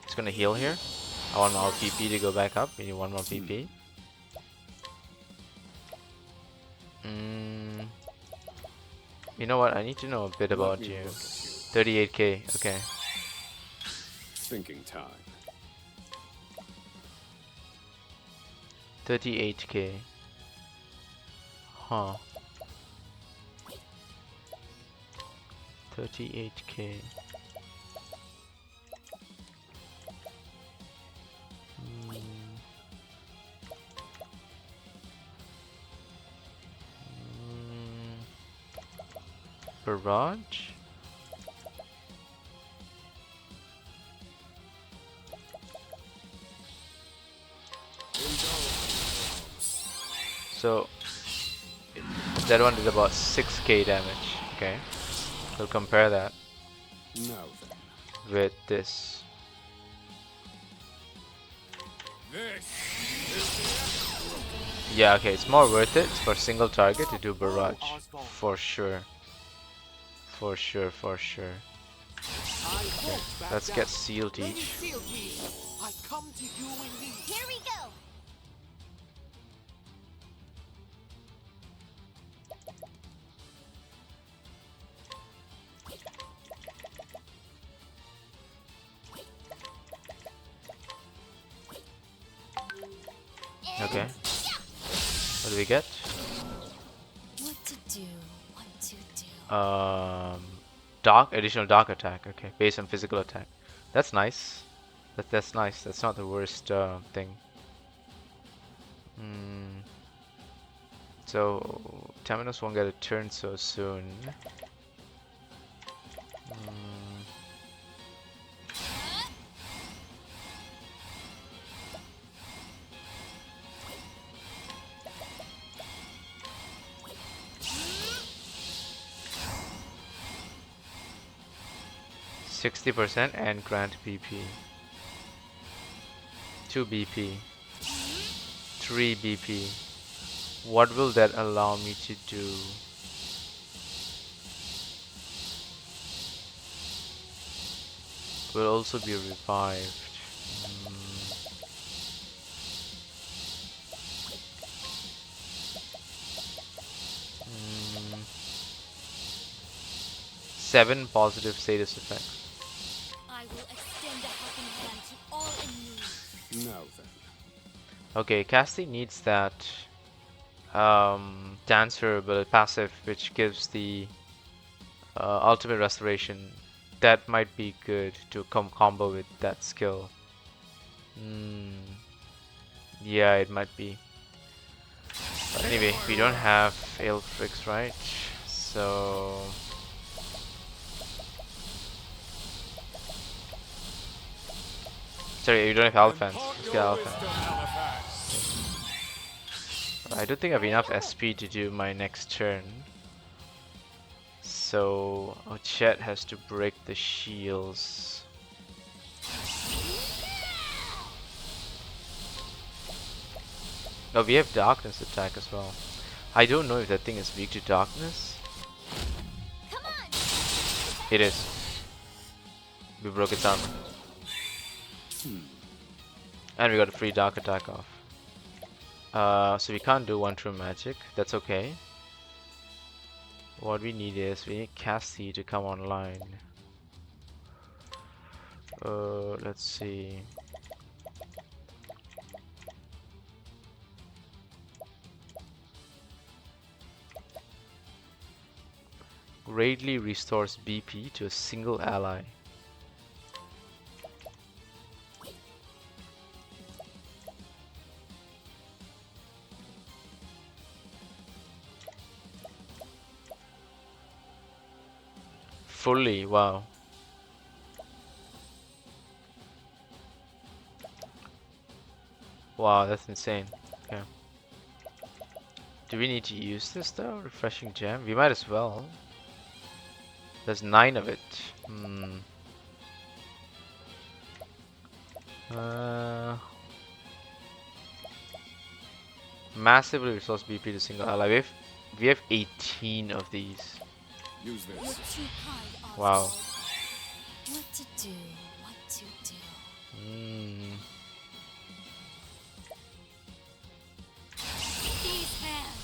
It's gonna heal here. I want our PP to go back up. We need one more PP. You know what? I need to know a bit about you. 38k. Okay. Thinking time. 38k. Huh. 38k. Barrage? So that one did about 6k damage. Okay. We'll compare that Now then. with this. Yeah, okay, it's more worth it for single target to do barrage. For sure. For sure, for sure. Okay, let's get Seal Teach. I come to you in need. Here we go. Okay. What do we get? What to do? What to do? Additional dark attack. Okay, based on physical attack. That's nice. That's nice. That's not the worst thing. So Temenos won't get a turn so soon. 60% and grant BP. 2 BP. 3 BP. What will that allow me to do? Will also be revived. Mm, 7 positive status effects. I will extend a helping hand to all in need. Now then. Okay, Cassie needs that dancer ability passive, which gives the ultimate restoration. That might be good to combo with that skill. Yeah, it might be. But anyway, we don't have Aelfrix, right? So sorry, you don't have Elephants. Let's get Elephant. I don't think I have enough SP to do my next turn. So Chet has to break the shields. Oh, we have darkness attack as well. I don't know if that thing is weak to darkness. Come on. It is. We broke its armor. And we got a free dark attack off. So we can't do one true magic. That's okay. What we need is we need Cassie to come online. Let's see. Greatly restores BP to a single ally. Fully, wow. Wow, that's insane. Okay. Do we need to use this though? Refreshing gem? We might as well. There's 9 of it. Massively resource BP to single ally. We have 18 of these. Use You're this. too kind, Wow. Oswald. What to do? What to do? These hands.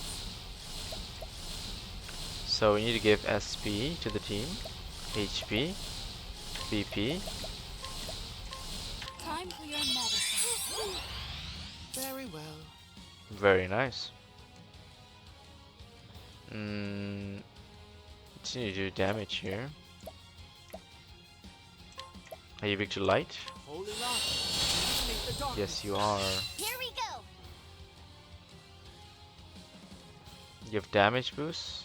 So we need to give SP to the team. HP. BP. Time for your medicine. Very well. Very nice. Let's need to do damage here. Are you weak to light? Holding on. Eliminate the darkness. Yes, you are. Here we go. You have damage boost.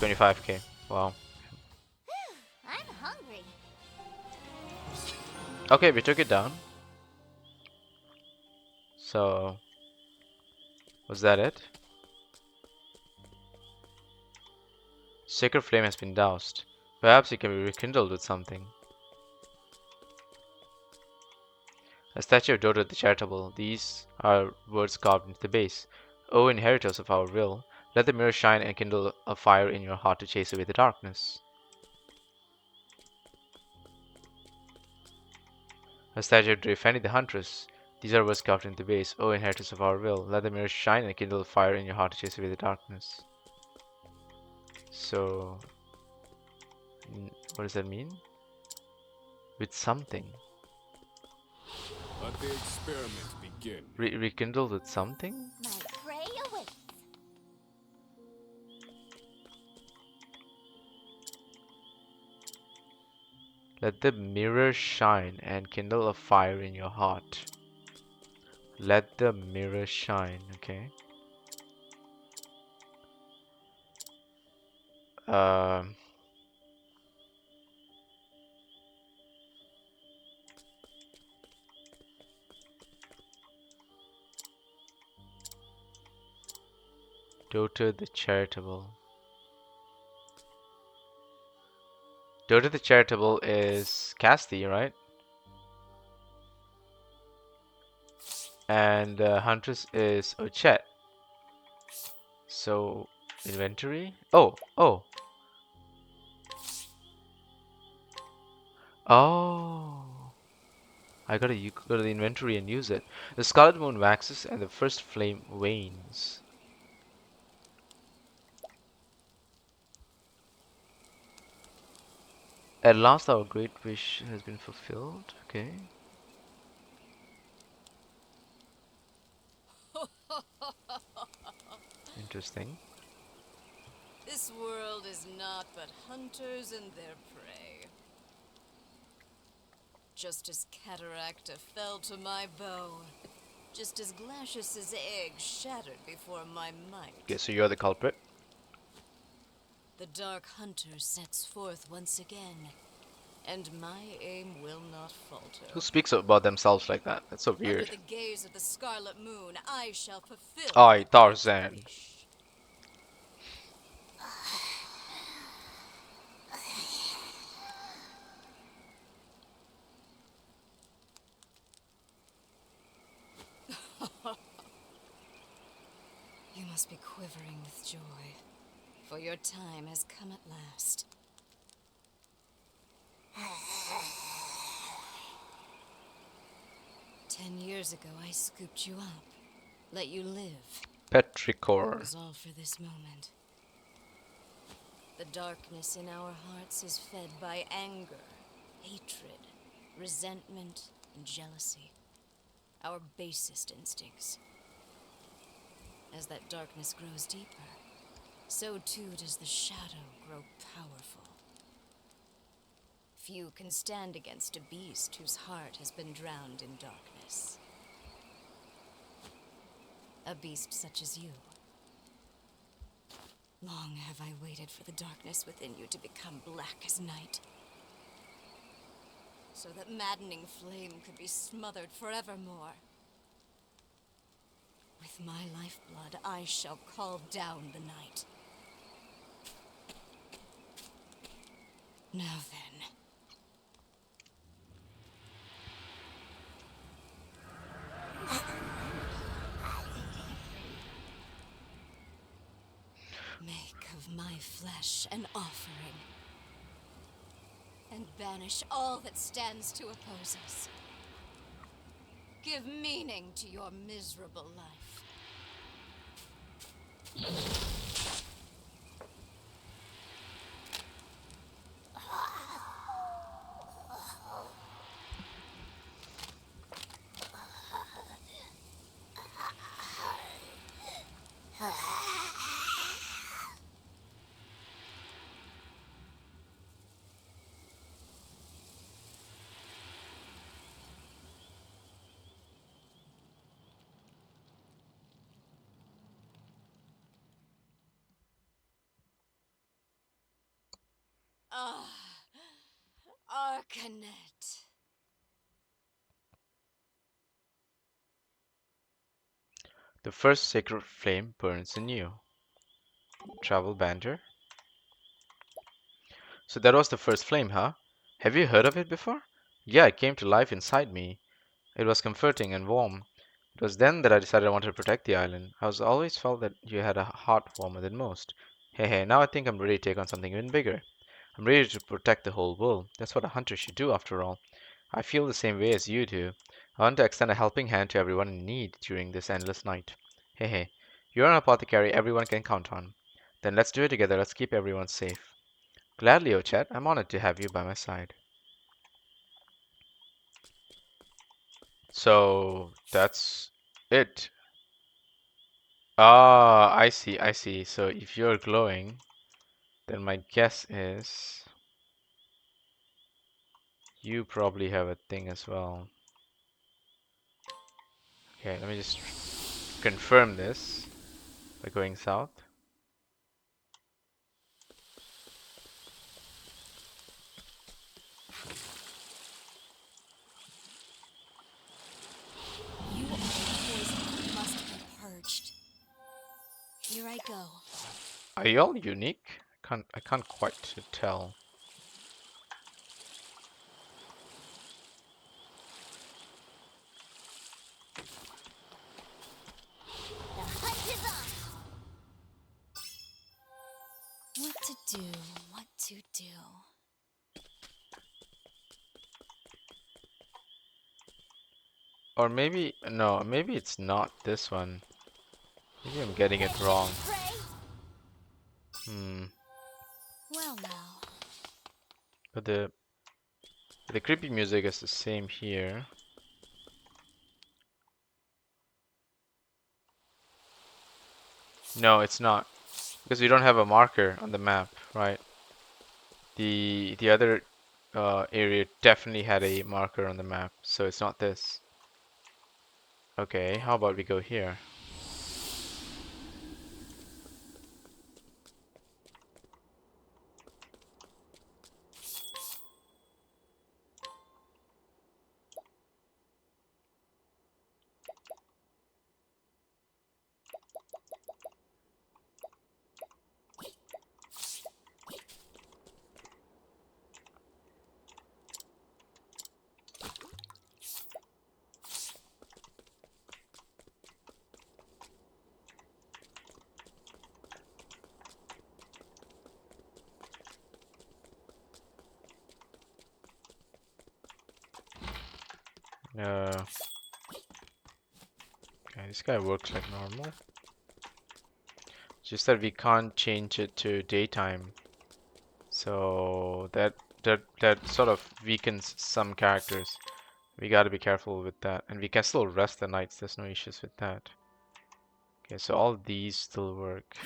25k. Wow. I'm hungry. Okay, we took it down. So, was that it? Sacred flame has been doused. Perhaps it can be rekindled with something. A statue of Dodo the Charitable. These are words carved into the base. O inheritors of our will, let the mirror shine and kindle a fire in your heart to chase away the darkness. A statue of Drefani the Huntress. These are words carved into the base. O inheritors of our will, let the mirror shine and kindle a fire in your heart to chase away the darkness. So, what does that mean? With something. Let the experiment begin. Rekindled with something? My prey awaits. Let the mirror shine and kindle a fire in your heart. Let the mirror shine, okay. Dota the Charitable. Dota the Charitable is Casti, right? And Huntress is Ochet. So, inventory? Oh. Oh. I gotta go to the inventory and use it. The Scarlet Moon waxes and the first flame wanes. At last our great wish has been fulfilled. Okay. Interesting. This world is naught but hunters and their prey. Just as Cataracta fell to my bow, just as Glacius's egg shattered before my Okay, might, so you're the culprit. the Dark Hunter sets forth once again, and my aim will not Who falter. speaks about themselves like that? That's so Under weird. the gaze of the Scarlet Moon, I shall fulfill I, my great Tarzan. wish. You must be quivering with joy, for your time has come at last. 10 years ago, I scooped you up, let you live. It Petrichor. was all for this moment. The darkness in our hearts is fed by anger, hatred, resentment, and jealousy. Our basest instincts. As that darkness grows deeper, so too does the shadow grow powerful. Few can stand against a beast whose heart has been drowned in darkness. A beast such as you. Long have I waited for the darkness within you to become black as night, so that maddening flame could be smothered forevermore. With my lifeblood, I shall call down the night. Now then. Make of my flesh an offering, and banish all that stands to oppose us. Give meaning to your miserable life. Ah, Arcanet. The first sacred flame burns anew. Travel banter. So that was the first flame, huh? Have you heard of it before? Yeah, it came to life inside me. It was comforting and warm. It was then that I decided I wanted to protect the island. I was always felt that you had a heart warmer than most. Hey, now I think I'm ready to take on something even bigger. I'm ready to protect the whole world. That's what a hunter should do, after all. I feel the same way as you do. I want to extend a helping hand to everyone in need during this endless night. Hey, you're an apothecary everyone can count on. Then let's do it together. Let's keep everyone safe. Gladly, Ochet. I'm honored to have you by my side. So that's it. Ah, I see. So if you're glowing, then my guess is you probably have a thing as well. Okay, let me just confirm this by going south. You are a poison that must be purged. Here I go. Are you all unique? I can't quite tell. The hunt is on. What to do? What to do? Or maybe no, maybe it's not this one. Maybe I'm getting it wrong. Hmm. Well now. But the creepy music is the same here. No, it's not. Because we don't have a marker on the map, right? The other area definitely had a marker on the map, so it's not this. Okay, how about we go here? Uh, okay, this guy works like normal. Just that we can't change it to daytime. So that sort of weakens some characters. We gotta be careful with that. And we can still rest the nights, there's no issues with that. Okay, so all these still work.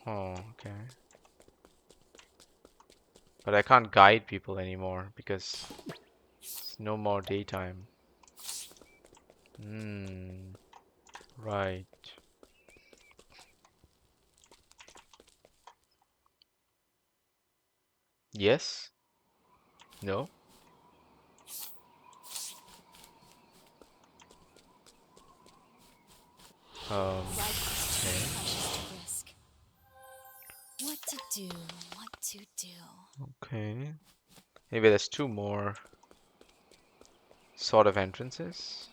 Oh, okay. But I can't guide people anymore because it's no more daytime. Hmm, right. Yes? No? Okay. Risk. What to do? What to do? Okay. Maybe there's two more sort of entrances.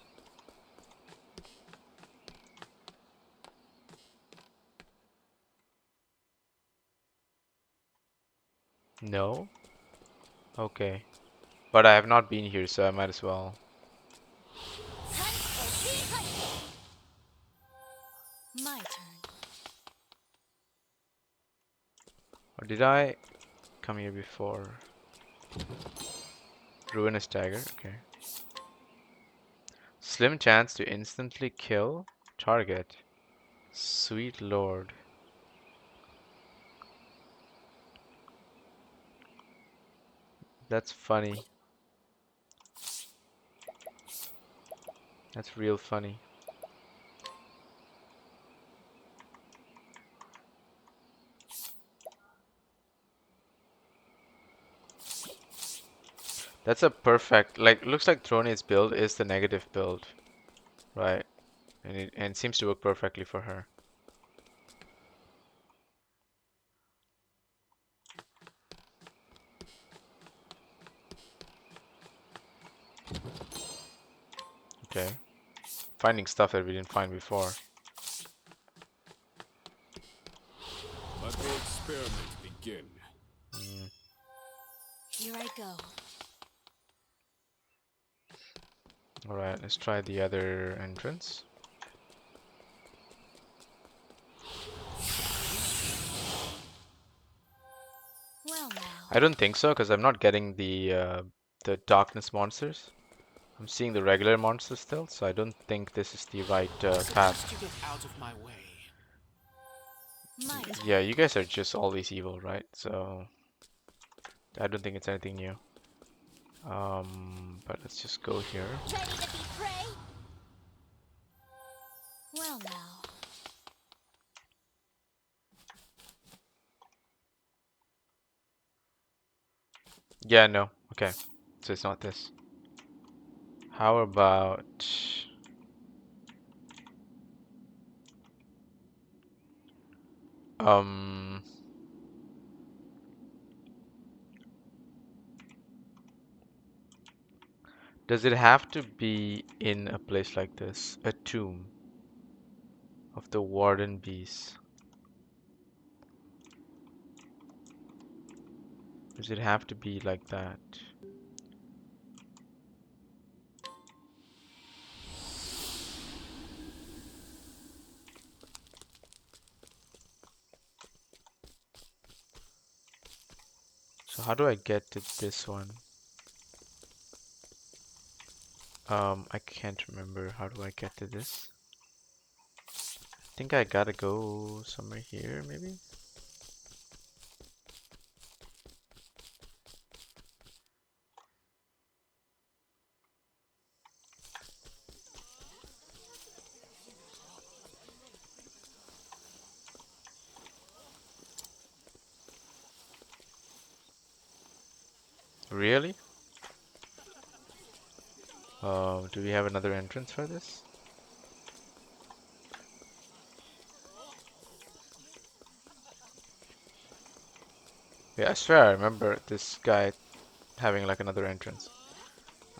No? Okay. But I have not been here, so I might as well. Hunt or be hunted. My turn. Or did I come here before? Ruinous dagger, okay. Slim chance to instantly kill target. Sweet lord. That's funny. That's real funny. That's a perfect, like, looks like Throne's build is the negative build, right? And it seems to work perfectly for her. Okay. Finding stuff that we didn't find before. Let the experiment begin. Mm. Here I go. Alright, let's try the other entrance. Well now. I don't think so, because I'm not getting the darkness monsters. I'm seeing the regular monsters still, so I don't think this is the right path. Suggest you get out of my way. My turn. Yeah, you guys are just always evil, right? So I don't think it's anything new. But let's just go here. Ready to be prey? Well now. Yeah, no. Okay. So it's not this. How about Um, does it have to be in a place like this? A tomb of the warden beast. Does it have to be like that? So how do I get to this one? I can't remember. How do I get to this? I think I gotta go somewhere here, maybe? Really? Do we have another entrance for this? Yeah, I swear I remember this guy having like another entrance.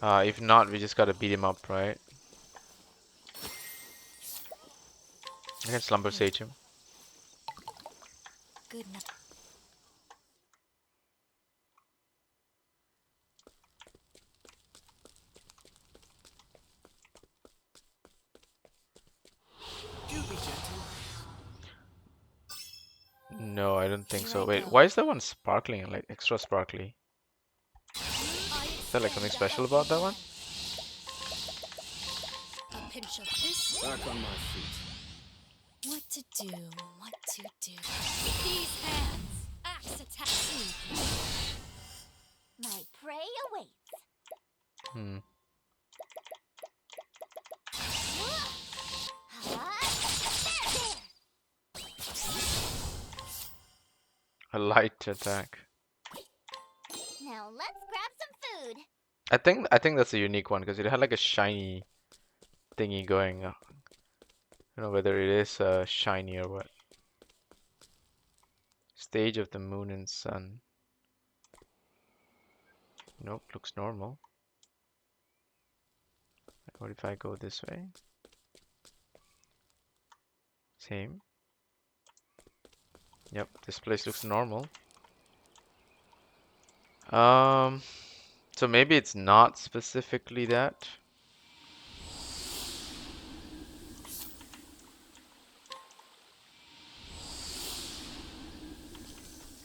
If not, we just gotta beat him up, right? I can slumber sage him. Good night. Do be gentle. No, I don't think Here so. I Wait, go. why is that one sparkling, like extra sparkly? I Is there like something extend a special helping about that one? hand. A pinch of this. Back on my feet. What to do? What to do? These hands. Axe attack. My prey awaits. Hmm. A light attack. Now let's grab some food. I think that's a unique one because it had like a shiny thingy going. I don't know whether it is shiny or what. Stage of the moon and sun. Nope, looks normal. What if I go this way? Same. Yep, this place looks normal. Um, so maybe it's not specifically that.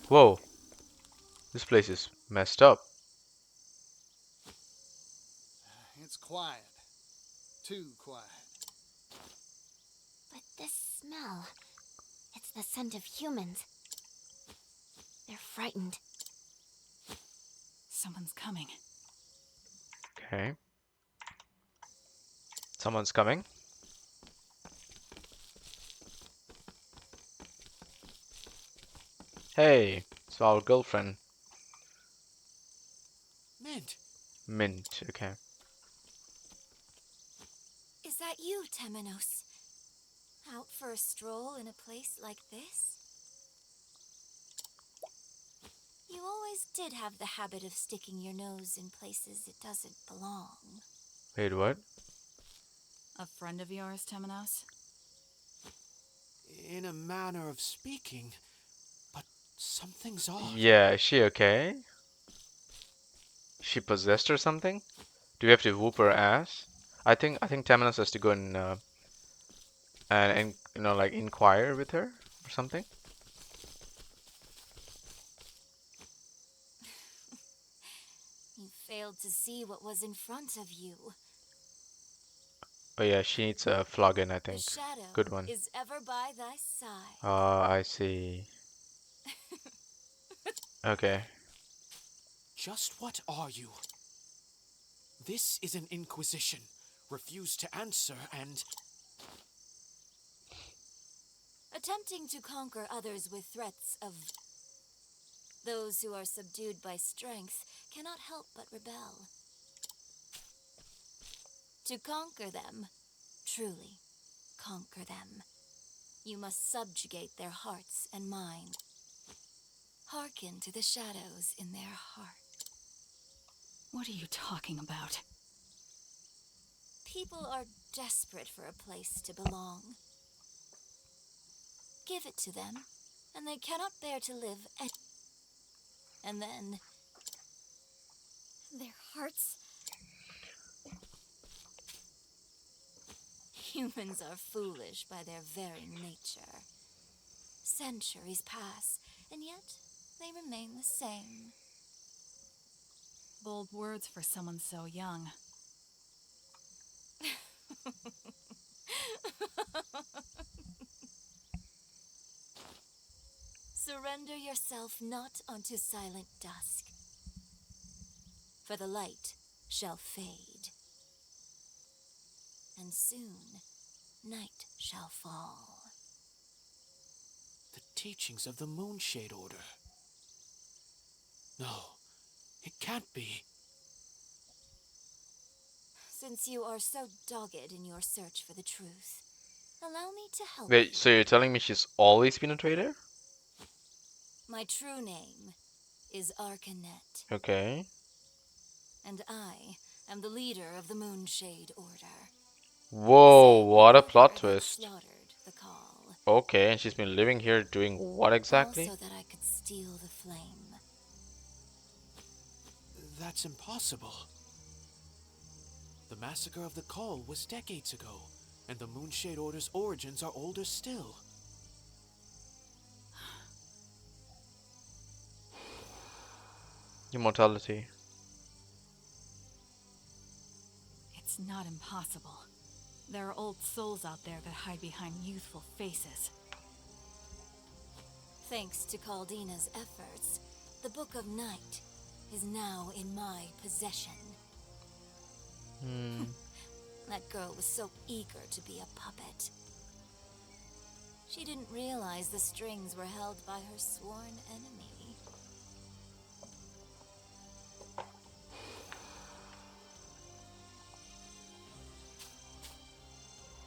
Whoa, this place is messed up. It's quiet. Too quiet. But this smell, it's the scent of humans. They're frightened. Someone's coming. Okay. Someone's coming. Hey, it's our girlfriend. Mint. Mint, okay. Is that you, Temenos? Out for a stroll in a place like this? You always did have the habit of sticking your nose in places it doesn't belong. Wait, what? A friend of yours, Temenos? In a manner of speaking, but something's off. Yeah, is she okay? Is she possessed or something? Do we have to whoop her ass? I think Temenos has to go and like inquire with her or something. You failed to see what was in front of you. Oh yeah, she needs a flogging, I The think. shadow Good one. is ever by thy side. I see. Okay. Just what are you? This is an inquisition. Refuse to answer and... Attempting to conquer others with threats of those who are subdued by strength cannot help but rebel. To conquer them, truly conquer them, You must subjugate their hearts and minds. Hearken to the shadows in their heart. What are you talking about? People are desperate for a place to belong. Give it to them, and they cannot bear to live and then Their hearts. humans are foolish by their very nature. Centuries pass, and yet they remain the same. Bold words for someone so young. Surrender yourself not unto silent dusk, for the light shall fade, and soon night shall fall. The teachings of the Moonshade Order. No, it can't be. Since you are so dogged in your search for the truth, allow me to help Wait, you. so you're telling me she's always been a traitor? My true name is Arcanet, Okay. and I am the leader of the Moonshade Order. Whoa, Same what a order plot that twist. slaughtered the Call, Okay, and she's been living here doing what all exactly? so that I could steal the flame. That's impossible. The massacre of the Call was decades ago, and the Moonshade Order's origins are older still. Immortality. It's not impossible. There are old souls out there that hide behind youthful faces. Thanks to Caldina's efforts, the Book of Night is now in my possession. Hmm. That girl was so eager to be a puppet. She didn't realize the strings were held by her sworn enemy.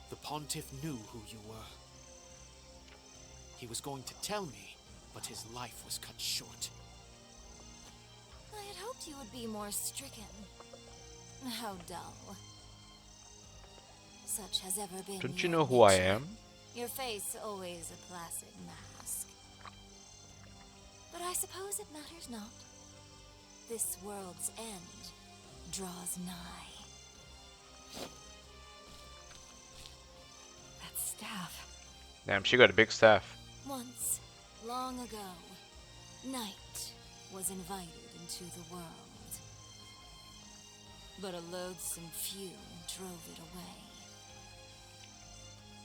The Pontiff knew who you were. He was going to tell me, but his life was cut short. I had hoped you would be more stricken. How dull. Such has ever been Don't you your know who I nature. am? Your face always a placid mask. But I suppose it matters not. This world's end draws nigh. That staff. Damn, she got a big staff. Once, long ago, night was invited into the world. But a loathsome few drove it away.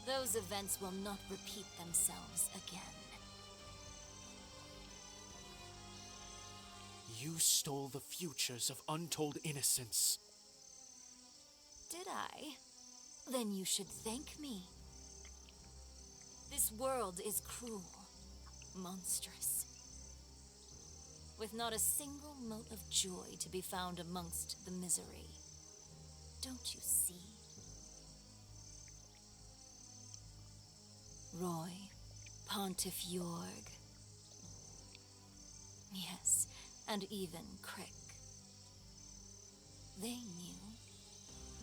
Those events will not repeat themselves again. You stole the futures of untold innocence. Did I? Then you should thank me. This world is cruel, monstrous, with not a single mote of joy to be found amongst the misery. Don't you see? Roy, Pontiff Jorg. Yes, and even Crick.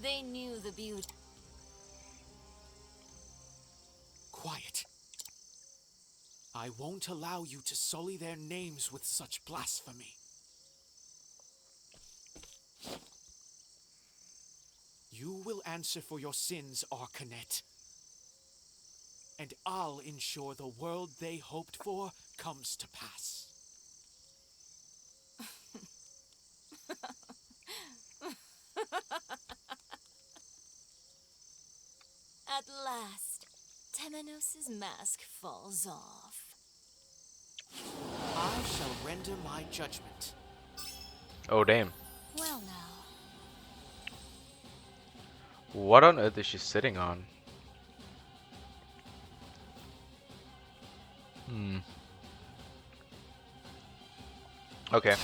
They knew the beauty. Quiet. I won't allow you to sully their names with such blasphemy. You will answer for your sins, Arcanet. And I'll ensure the world they hoped for comes to pass. At last, Temenos' mask falls off. I shall render my judgment. Oh, damn. Well now, What on earth is she sitting on? Hmm. Okay.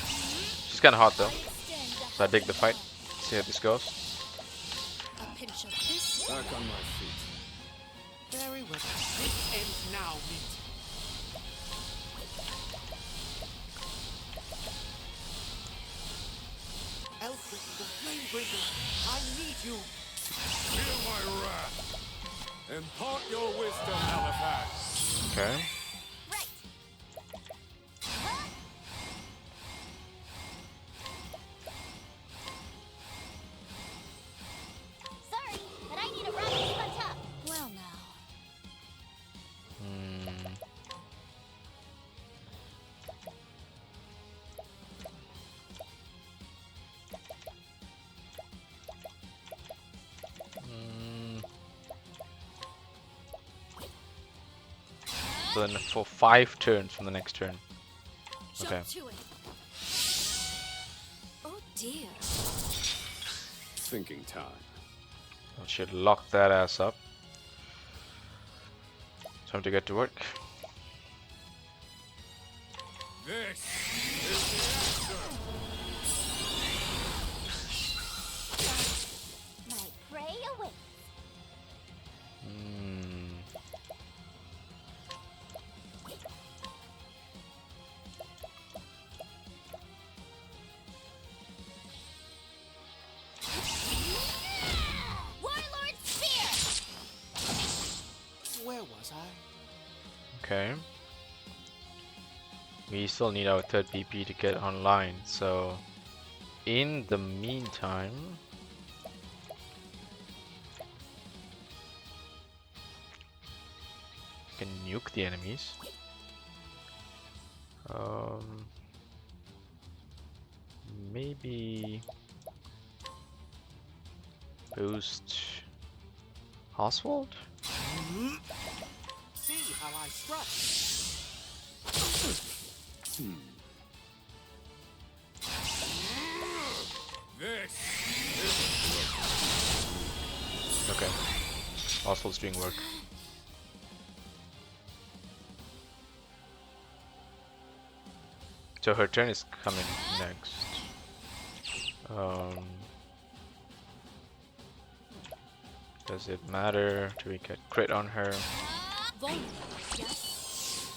She's kind of hot though. So I dig the fight. See how this goes. A pinch of this. Back on my feet. Very well. This ends now meet. Elfric, the Flamebringer, I need you. Feel my wrath. Impart your wisdom, Halifax. Okay. Right. Sorry, but I need a ride to the top. Well now. Hmm. Hmm. So then for 5 turns from the next turn. Okay. Jump to it. Oh dear. Thinking time. I should lock that ass up. Time to get to work. This is the answer. My prey awaits. Hmm. Warlord Spear! Where was I? Okay. We still need our third BP to get online, so in the meantime, we can nuke the enemies. Maybe boost Oswald? See how I strike. This Okay. Oswald's doing work. So her turn is coming next. Does it matter? Do we get crit on her? Vulnerable, yes?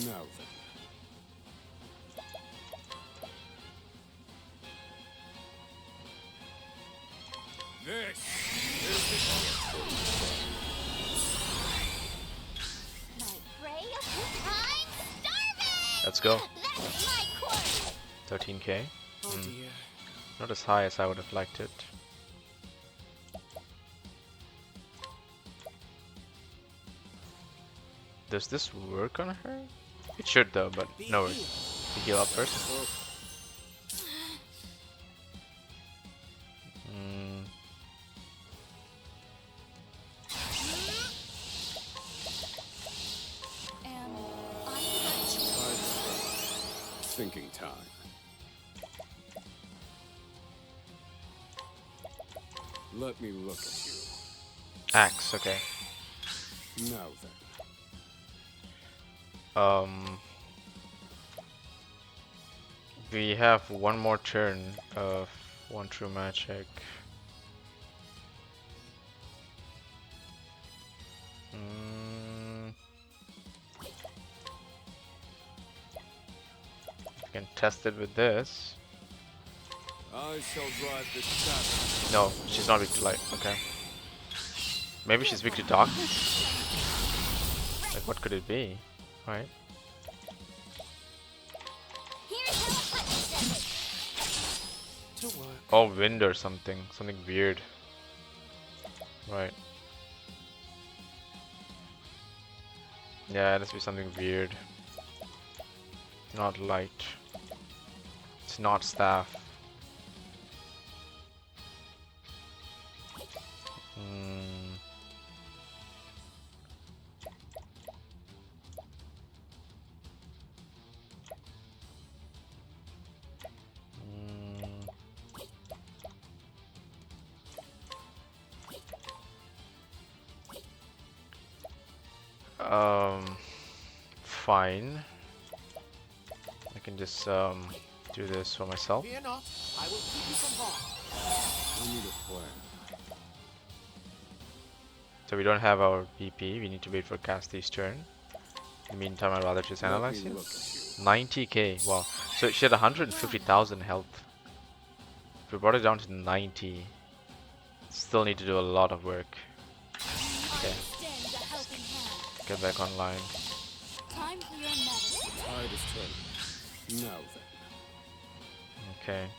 now then. This is My prey awaits. I'm starving! Let's go. That's my course! 13k. Oh dear. Not as high as I would have liked it. Does this work on her? It should though, but no worries. To heal up first. Mm, And I got you. thinking time. Let me look at you. axe, okay. Now then. We have one more turn of one true magic. We can test it with this. I shall drive the shadow. No, she's not weak to light. Okay. Maybe she's weak to darkness? Like, what could it be? Right? Here's how a punch does it. To work. Oh, wind or something. Something weird. Right. Yeah, it has to be something weird. Not light. It's not staff. Fine. I can just do this for myself. Fear not, I will keep you from harm. I need a plan. So we don't have our BP. We need to wait for Cassidy's turn. In the meantime, I'd rather just Let me analyze you. look at you. 90k. Wow. So she had 150,000 health. If we brought it down to 90, still need to do a lot of work. Okay. Get back online. Time for your medicine. Tide is turning. Now then. Okay.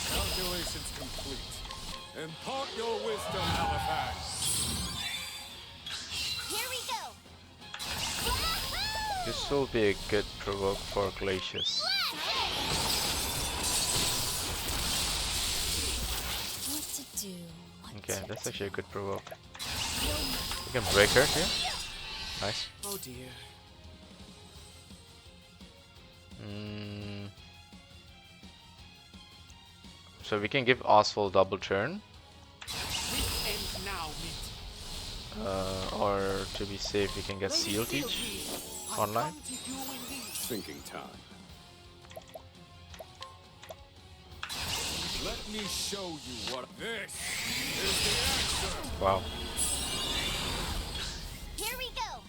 Calculations complete. Impart your wisdom, Alifax. Here we go. This will be a good provoke for Glacius. What to do? Okay, that's actually a good provoke. We can break her here. Nice. Oh dear. So we can give Oswald double turn. End now, meet. Or to be safe, we can get Seal Teach online. Thinking time. Let me show you what this is the answer. Wow. Here we go.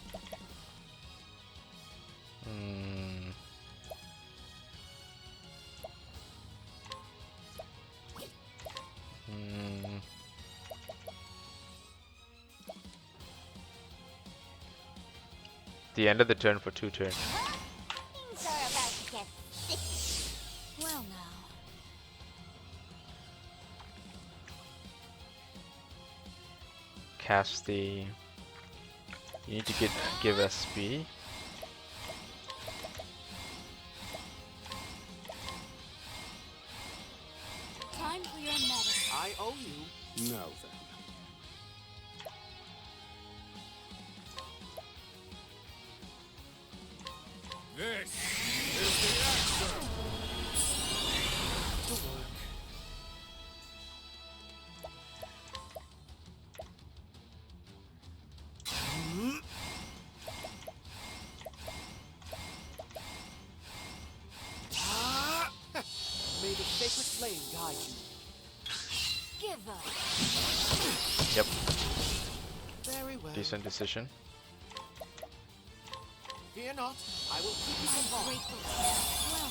The end of the turn for 2 turns. Things are about to get sticky. Well now. Cast the. You need to give SP. Time for your medicine. I owe you. Now then. This is the answer. To work. May the sacred flame guide you. Give up. Yep. Very well. Decent decision. Fear not, I will keep you from harm. Grateful. Well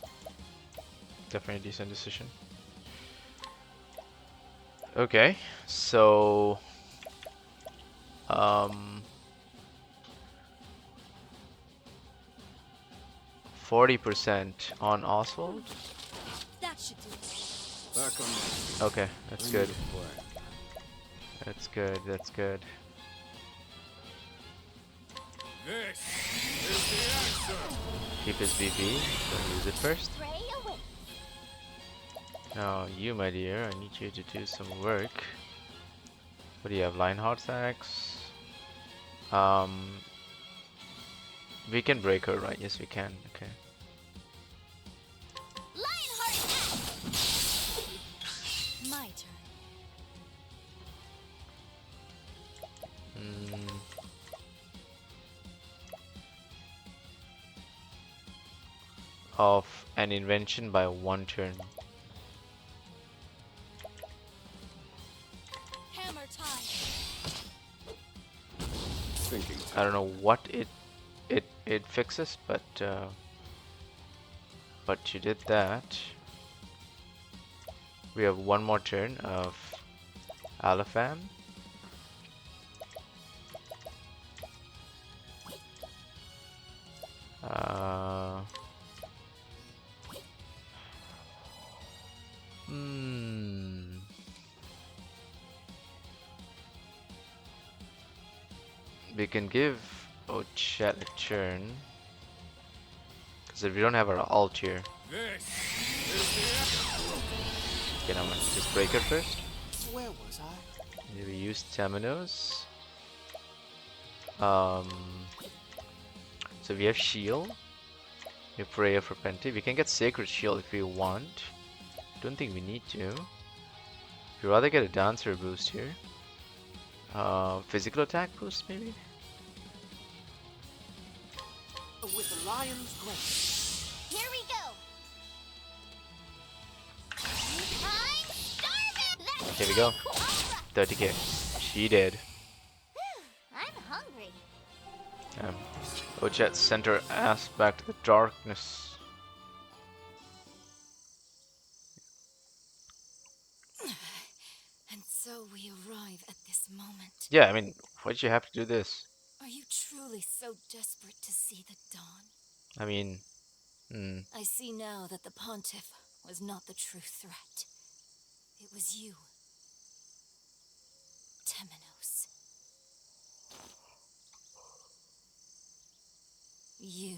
now. Definitely a decent decision. Okay, so 40% on Oswald. That should do it. Back on my feet. Okay, that's I good. need a plan. That's good. That's good. This is the answer. Keep his BP. Don't use it first. Pray away. Now, you, my dear, I need you to do some work. What do you have? Lionheart's axe. We can break her, right? Yes, we can. Okay. Lionheart My turn. Of an invention by 1 turn. hammer time. Thinking I time. don't know what it fixes, but you did that. We have 1 more turn of Alafam. We can give Ochet a turn. Because if we don't have our ult here. This is the answer. Okay, now let's just break her first. Where was I? We use Temenos. So we have shield. We have prayer for Penti. We can get sacred shield if we want. Don't think we need to. We'd rather get a dancer boost here. Physical attack boost maybe? With the lion's grace. Here we go. I'm starving. Here we go. 30k. She did. I'm hungry. Um, Ojet sent her ass back to the darkness. And so we arrive at this moment. Yeah, I mean, why'd you have to do this? Are you truly so desperate to see the dawn? I mean, hmm. I see now that the Pontiff was not the true threat. It was you, Temenos. You,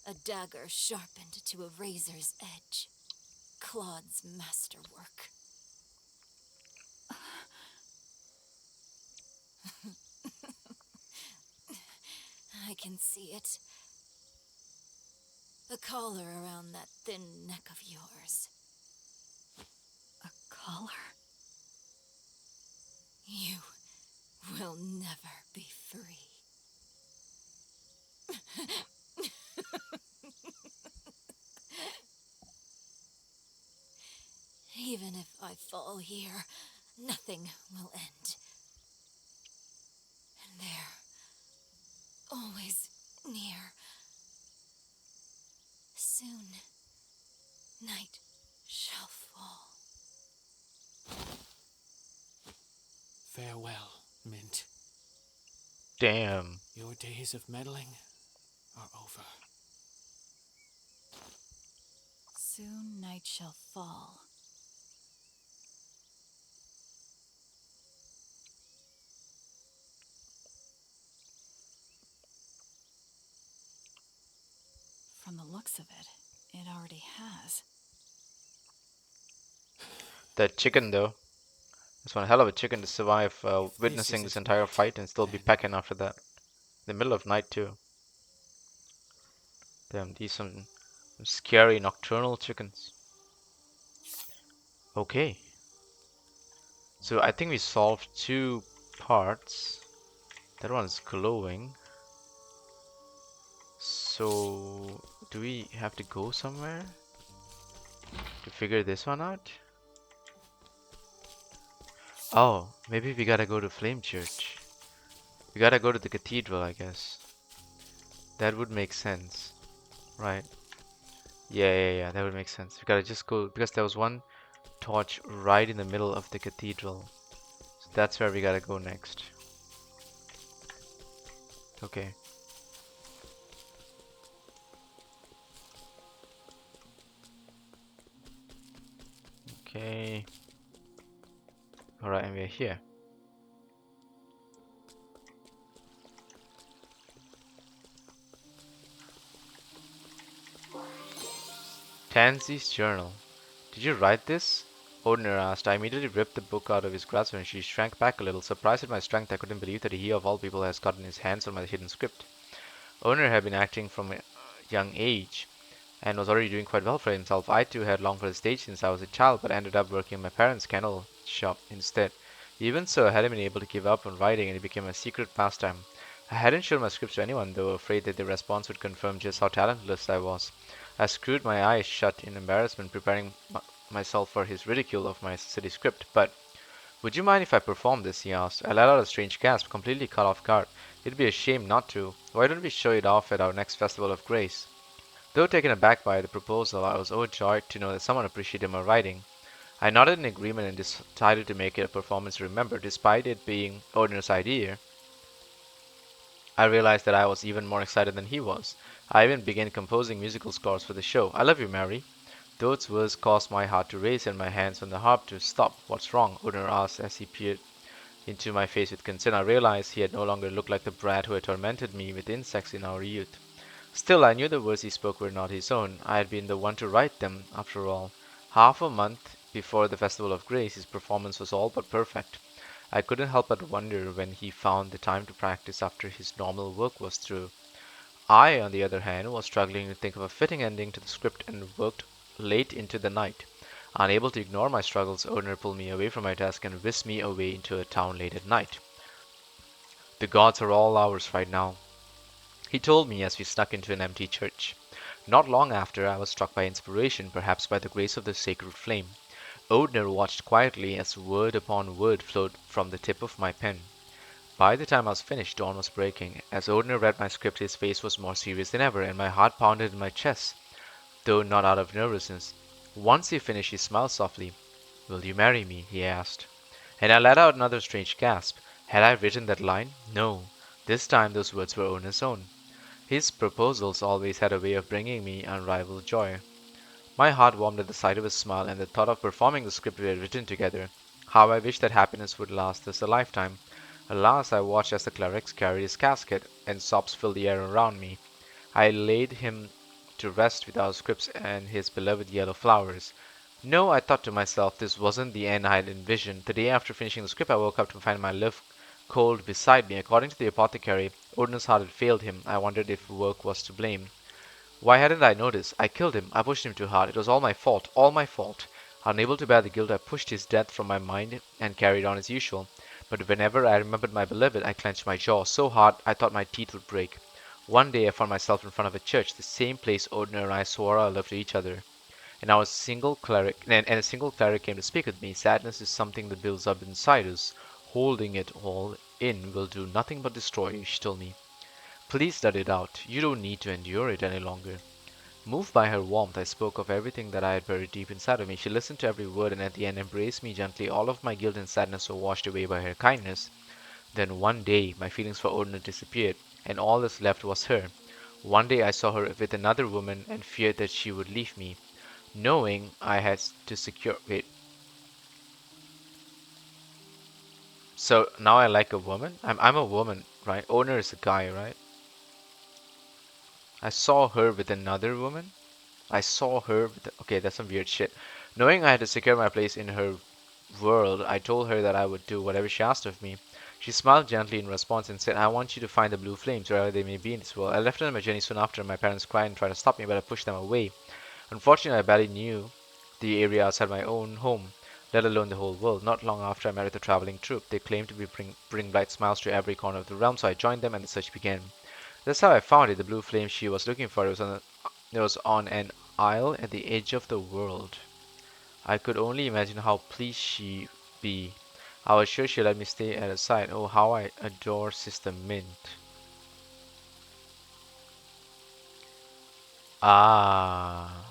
a dagger sharpened to a razor's edge. Claude's masterwork. I can see it. The collar around that thin neck of yours. A collar? You will never be free. Even if I fall here, nothing will end. And there, always near. Soon, night shall fall. Farewell, Mint. Damn. Your days of meddling are over. Soon night shall fall. From the looks of it, it already has. That chicken, though. That's one hell of a chicken to survive If this witnessing is this its entire might, fight and still be then pecking after that. In the middle of night, too. Damn, these some scary nocturnal chickens. Okay. So I think we solved two parts. That one's glowing. So do we have to go somewhere to figure this one out? Oh, maybe we gotta go to Flame Church. We gotta go to the cathedral, I guess. That would make sense. Right. Yeah, that would make sense. We gotta just go, because there was one torch right in the middle of the cathedral. So that's where we gotta go next. Okay. Okay. Alright, and we're here. Tansy's journal. Did you write this? Odiner asked. I immediately ripped the book out of his grasp and she shrank back a little. Surprised at my strength, I couldn't believe that he of all people has gotten his hands on my hidden script. Odiner had been acting from a young age and was already doing quite well for himself. I too had longed for the stage since I was a child, but ended up working in my parents' kennel shop instead. Even so, I hadn't been able to give up on writing and it became a secret pastime. I hadn't shown my scripts to anyone, though, afraid that their response would confirm just how talentless I was. I screwed my eyes shut in embarrassment, preparing myself for his ridicule of my silly script. But would you mind if I performed this? He asked. I let out a strange gasp, completely caught off guard. It'd be a shame not to. Why don't we show it off at our next Festival of Grace? Though taken aback by the proposal, I was overjoyed to know that someone appreciated my writing. I nodded in agreement and decided to make it a performance to remember. Despite it being Odiner's idea, I realized that I was even more excited than he was. I even began composing musical scores for the show. I love you, Mary. Those words caused my heart to race and my hands on the harp to stop. What's wrong? Odiner asked as he peered into my face with concern. I realized he had no longer looked like the brat who had tormented me with insects in our youth. Still, I knew the words he spoke were not his own. I had been the one to write them, after all. Half a month before the Festival of Grace, his performance was all but perfect. I couldn't help but wonder when he found the time to practice after his normal work was through. I, on the other hand, was struggling to think of a fitting ending to the script and worked late into the night. Unable to ignore my struggles, Odiner pulled me away from my desk and whisked me away into a town late at night. The gods are all ours right now, he told me as we snuck into an empty church. Not long after, I was struck by inspiration, perhaps by the grace of the sacred flame. Odner watched quietly as word upon word flowed from the tip of my pen. By the time I was finished, dawn was breaking. As Odner read my script, his face was more serious than ever, and my heart pounded in my chest, though not out of nervousness. Once he finished, he smiled softly. "Will you marry me?" he asked. And I let out another strange gasp. Had I written that line? No. This time those words were Odner's own. His proposals always had a way of bringing me unrivaled joy. My heart warmed at the sight of his smile and the thought of performing the script we had written together. How I wished that happiness would last us a lifetime. Alas, I watched as the clerics carried his casket, and sobs filled the air around me. I laid him to rest with our scripts and his beloved yellow flowers. No, I thought to myself, this wasn't the end I had envisioned. The day after finishing the script, I woke up to find my love cold beside me. According to the apothecary, Odin's heart had failed him. I wondered if work was to blame. Why hadn't I noticed? I killed him. I pushed him too hard. It was all my fault. All my fault. Unable to bear the guilt, I pushed his death from my mind and carried on as usual. But whenever I remembered my beloved, I clenched my jaw so hard I thought my teeth would break. One day I found myself in front of a church, the same place Odin and I swore our love to each other. And a single cleric came to speak with me. Sadness is something that builds up inside us. Holding it all in will do nothing but destroy you, she told me. Please let it out. You don't need to endure it any longer. Moved by her warmth, I spoke of everything that I had buried deep inside of me. She listened to every word and at the end embraced me gently. All of my guilt and sadness were washed away by her kindness. Then one day, my feelings for Odin disappeared, and all that's left was her. One day I saw her with another woman and feared that she would leave me, knowing I had to secure. Wait. So now I like a woman? I'm a woman, right? Owner is a guy, right? I saw her with another woman? I saw her with. Okay, that's some weird shit. Knowing I had to secure my place in her world, I told her that I would do whatever she asked of me. She smiled gently in response and said, "I want you to find the blue flames wherever they may be in this world." I left on my journey soon after. My parents cried and tried to stop me, but I pushed them away. Unfortunately, I barely knew the area outside my own home, let alone the whole world. Not long after, I met with a traveling troupe. They claimed to bring bright smiles to every corner of the realm, so I joined them and the search began. That's how I found it. The blue flame she was looking for. It was on an isle at the edge of the world. I could only imagine how pleased she'd be. I was sure she'd let me stay at her side. Oh, how I adore Sister Mint. Ah,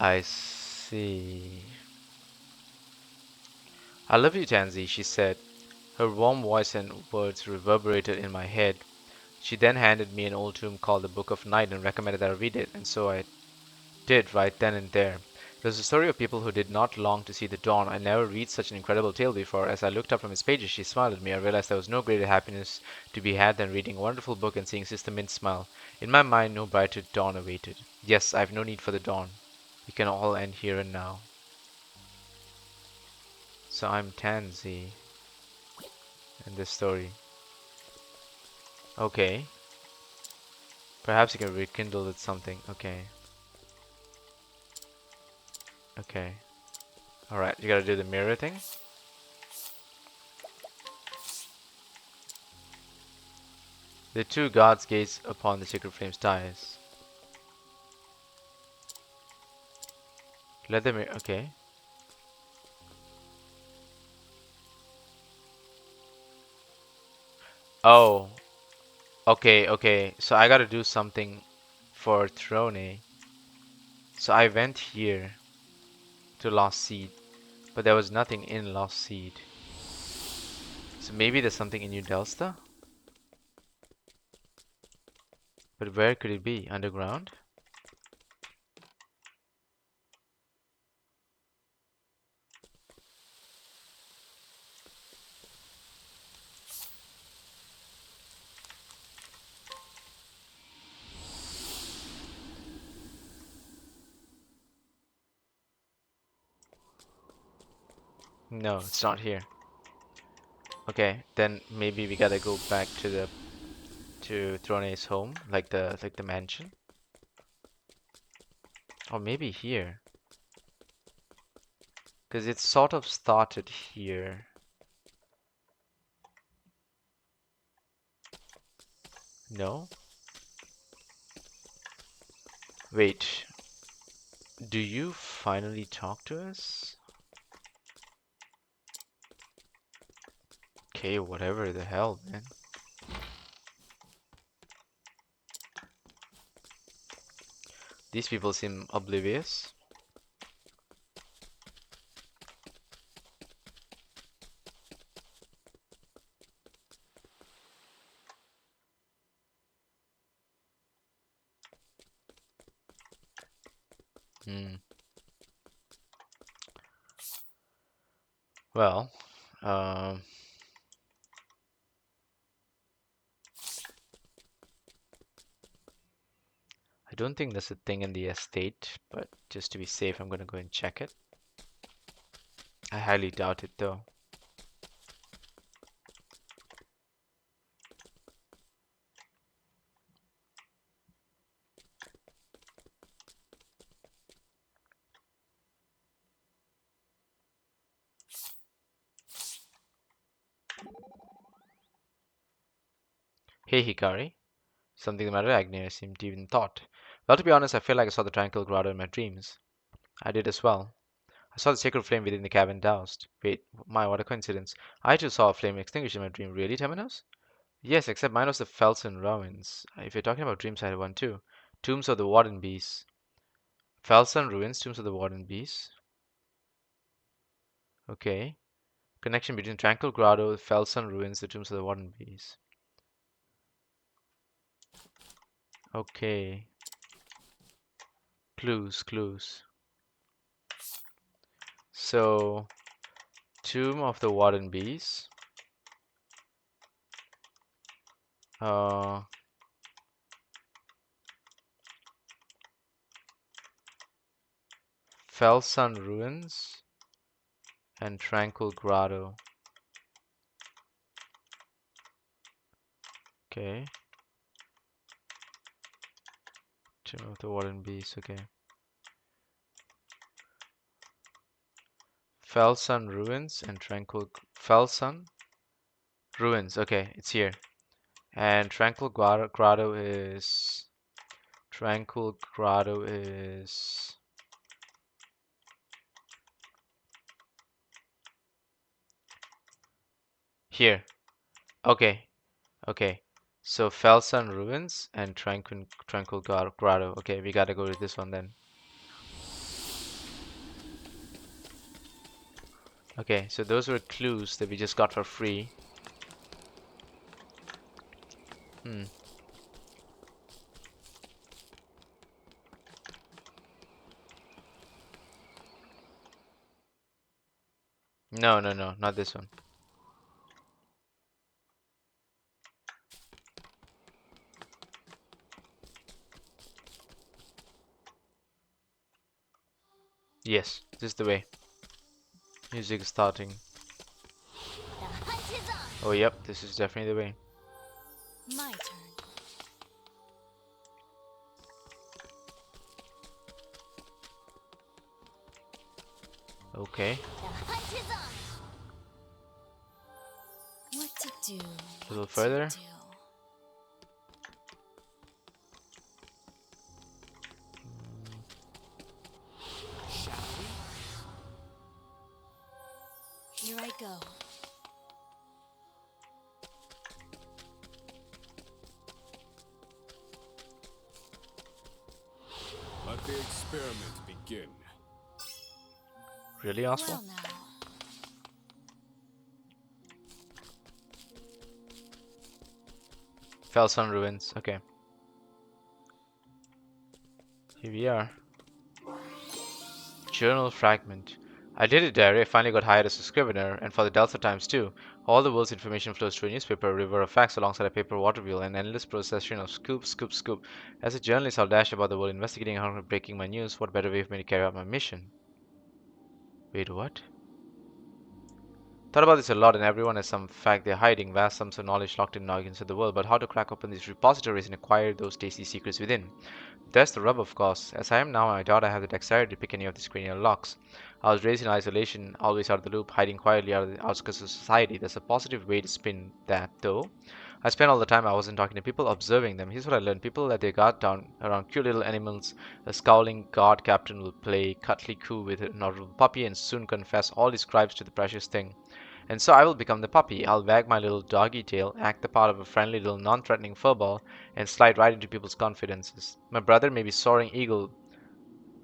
I see. "I love you, Tansy," she said. Her warm voice and words reverberated in my head. She then handed me an old tome called the Book of Night and recommended that I read it, and so I did right then and there. It was a story of people who did not long to see the dawn. I never read such an incredible tale before. As I looked up from its pages, she smiled at me. I realized there was no greater happiness to be had than reading a wonderful book and seeing Sister Mint smile. In my mind, no brighter dawn awaited. Yes, I've no need for the dawn. We can all end here and now. So I'm Tansy in this story. Okay. Perhaps you can rekindle with something. Okay. Okay. Alright, you gotta do the mirror thing. The two gods gaze upon the sacred flames dies. Let them. Okay. Oh. Okay. Okay. So I gotta do something for Throne. So I went here to Lost Seed, but there was nothing in Lost Seed. So maybe there's something in New Delsta? But where could it be? Underground? No, it's not here. Okay, then maybe we gotta go back to Throne's home, like the mansion. Or maybe here. Because it sort of started here. No? Wait. Do you finally talk to us? Okay, whatever the hell, man. These people seem oblivious. Hmm. Well, um, I don't think there's a thing in the estate, but just to be safe, I'm gonna go and check it. I highly doubt it though. Hey Hikari, something the matter? Agnew seemed deep in thought. Well, to be honest, I feel like I saw the tranquil grotto in my dreams. I did as well. I saw the sacred flame within the cabin doused. Wait, my, what a coincidence. I too saw a flame extinguished in my dream. Really, Temenos? Yes, except mine was the Felsen ruins. If you're talking about dreams, I had one too. Tombs of the Warden Beasts. Felsen ruins, Tombs of the Warden Beasts. Okay. Connection between Tranquil Grotto, Felsen ruins, the Tombs of the Warden Beasts. Okay. Clues, clues. So, Tomb of the Warden Bees. Uh, Felsun Ruins and Tranquil Grotto. Okay. Tomb of the Warden Bees. Okay. Felsun Ruins and Tranquil Felsun Ruins. Okay, it's here. And Tranquil Grotto is here. Okay. Okay. So Felsun Ruins and Tranquil Grotto. Okay, we gotta go to this one then. Okay, so those were clues that we just got for free. Hmm. No, no, no, not this one. Yes, this is the way. Music is starting. The hunt is on. Oh, yep, this is definitely the way. My turn. Okay, The hunt is on. What to do? a little What further. to do? Shall we? Here I go. Let the experiment begin. Really, Oswald? Well now. Felsun Ruins. Okay, here we are. Journal fragment. I did it, diary. I finally got hired as a scrivener, and for the Delta Times too. All the world's information flows through a newspaper, a river of facts alongside a paper water wheel, an endless procession of scoop, scoop, scoop. As a journalist, I'll dash about the world investigating how breaking my news. What better way for me to carry out my mission? Wait, what? Thought about this a lot, and everyone has some fact they're hiding, vast sums of knowledge locked in against the world, but how to crack open these repositories and acquire those tasty secrets within? That's the rub, of course. As I am now, I doubt I have the dexterity to pick any of these cranial locks. I was raised in isolation, always out of the loop, hiding quietly out of the outskirts of society. There's a positive way to spin that, though. I spent all the time I wasn't talking to people, observing them. Here's what I learned. People let their guard down around cute little animals. A scowling guard captain will play cuddly coo with an adorable puppy and soon confess all his crimes to the precious thing. And so I will become the puppy. I'll wag my little doggy tail, act the part of a friendly little non-threatening furball, and slide right into people's confidences. My brother may be soaring eagle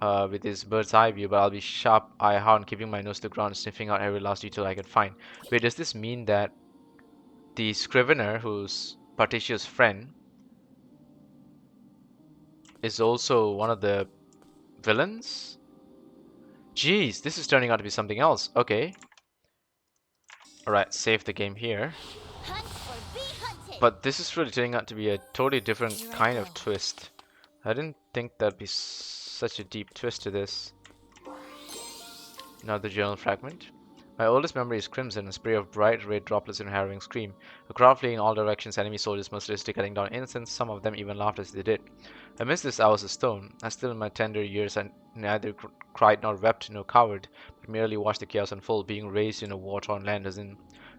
with his bird's eye view, but I'll be sharp eye hound, keeping my nose to the ground, sniffing out every last detail I can find. Wait, does this mean that the scrivener, who's Patricia's friend, is also one of the villains? Jeez, this is turning out to be something else. Okay. Alright, save the game here. But this is really turning out to be a totally different kind of twist. I didn't think there'd be such a deep twist to this. Another journal fragment. My oldest memory is crimson, a spray of bright red droplets in a harrowing scream. A crowd fleeing in all directions, enemy soldiers mercilessly cutting down innocents, some of them even laughed as they did. Amidst this I was a stone. I still in my tender years I neither cried nor wept nor cowered, but merely watched the chaos unfold. Being raised in a war-torn land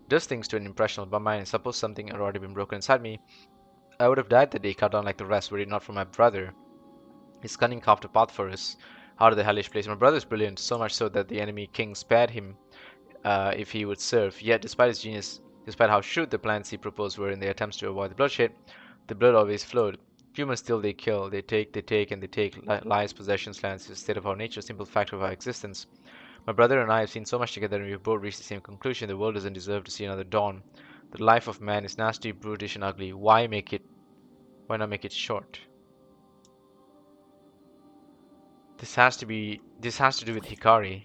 does things to an impressionable mind, and suppose something had already been broken inside me, I would have died the day, cut down like the rest, were it not for my brother. His cunning carved a path for us out of the hellish place. My brother is brilliant, so much so that the enemy king spared him if he would serve. Yet, despite his genius, despite how shrewd the plans he proposed were in their attempts to avoid the bloodshed, the blood always flowed. Humans still they kill, they take, and they take lives, possessions, lands, the state of our nature, simple fact of our existence. My brother and I have seen so much together, and we've both reached the same conclusion: the world doesn't deserve to see another dawn. The life of man is nasty, brutish, and ugly. Why not make it short? This has to do with Hikari.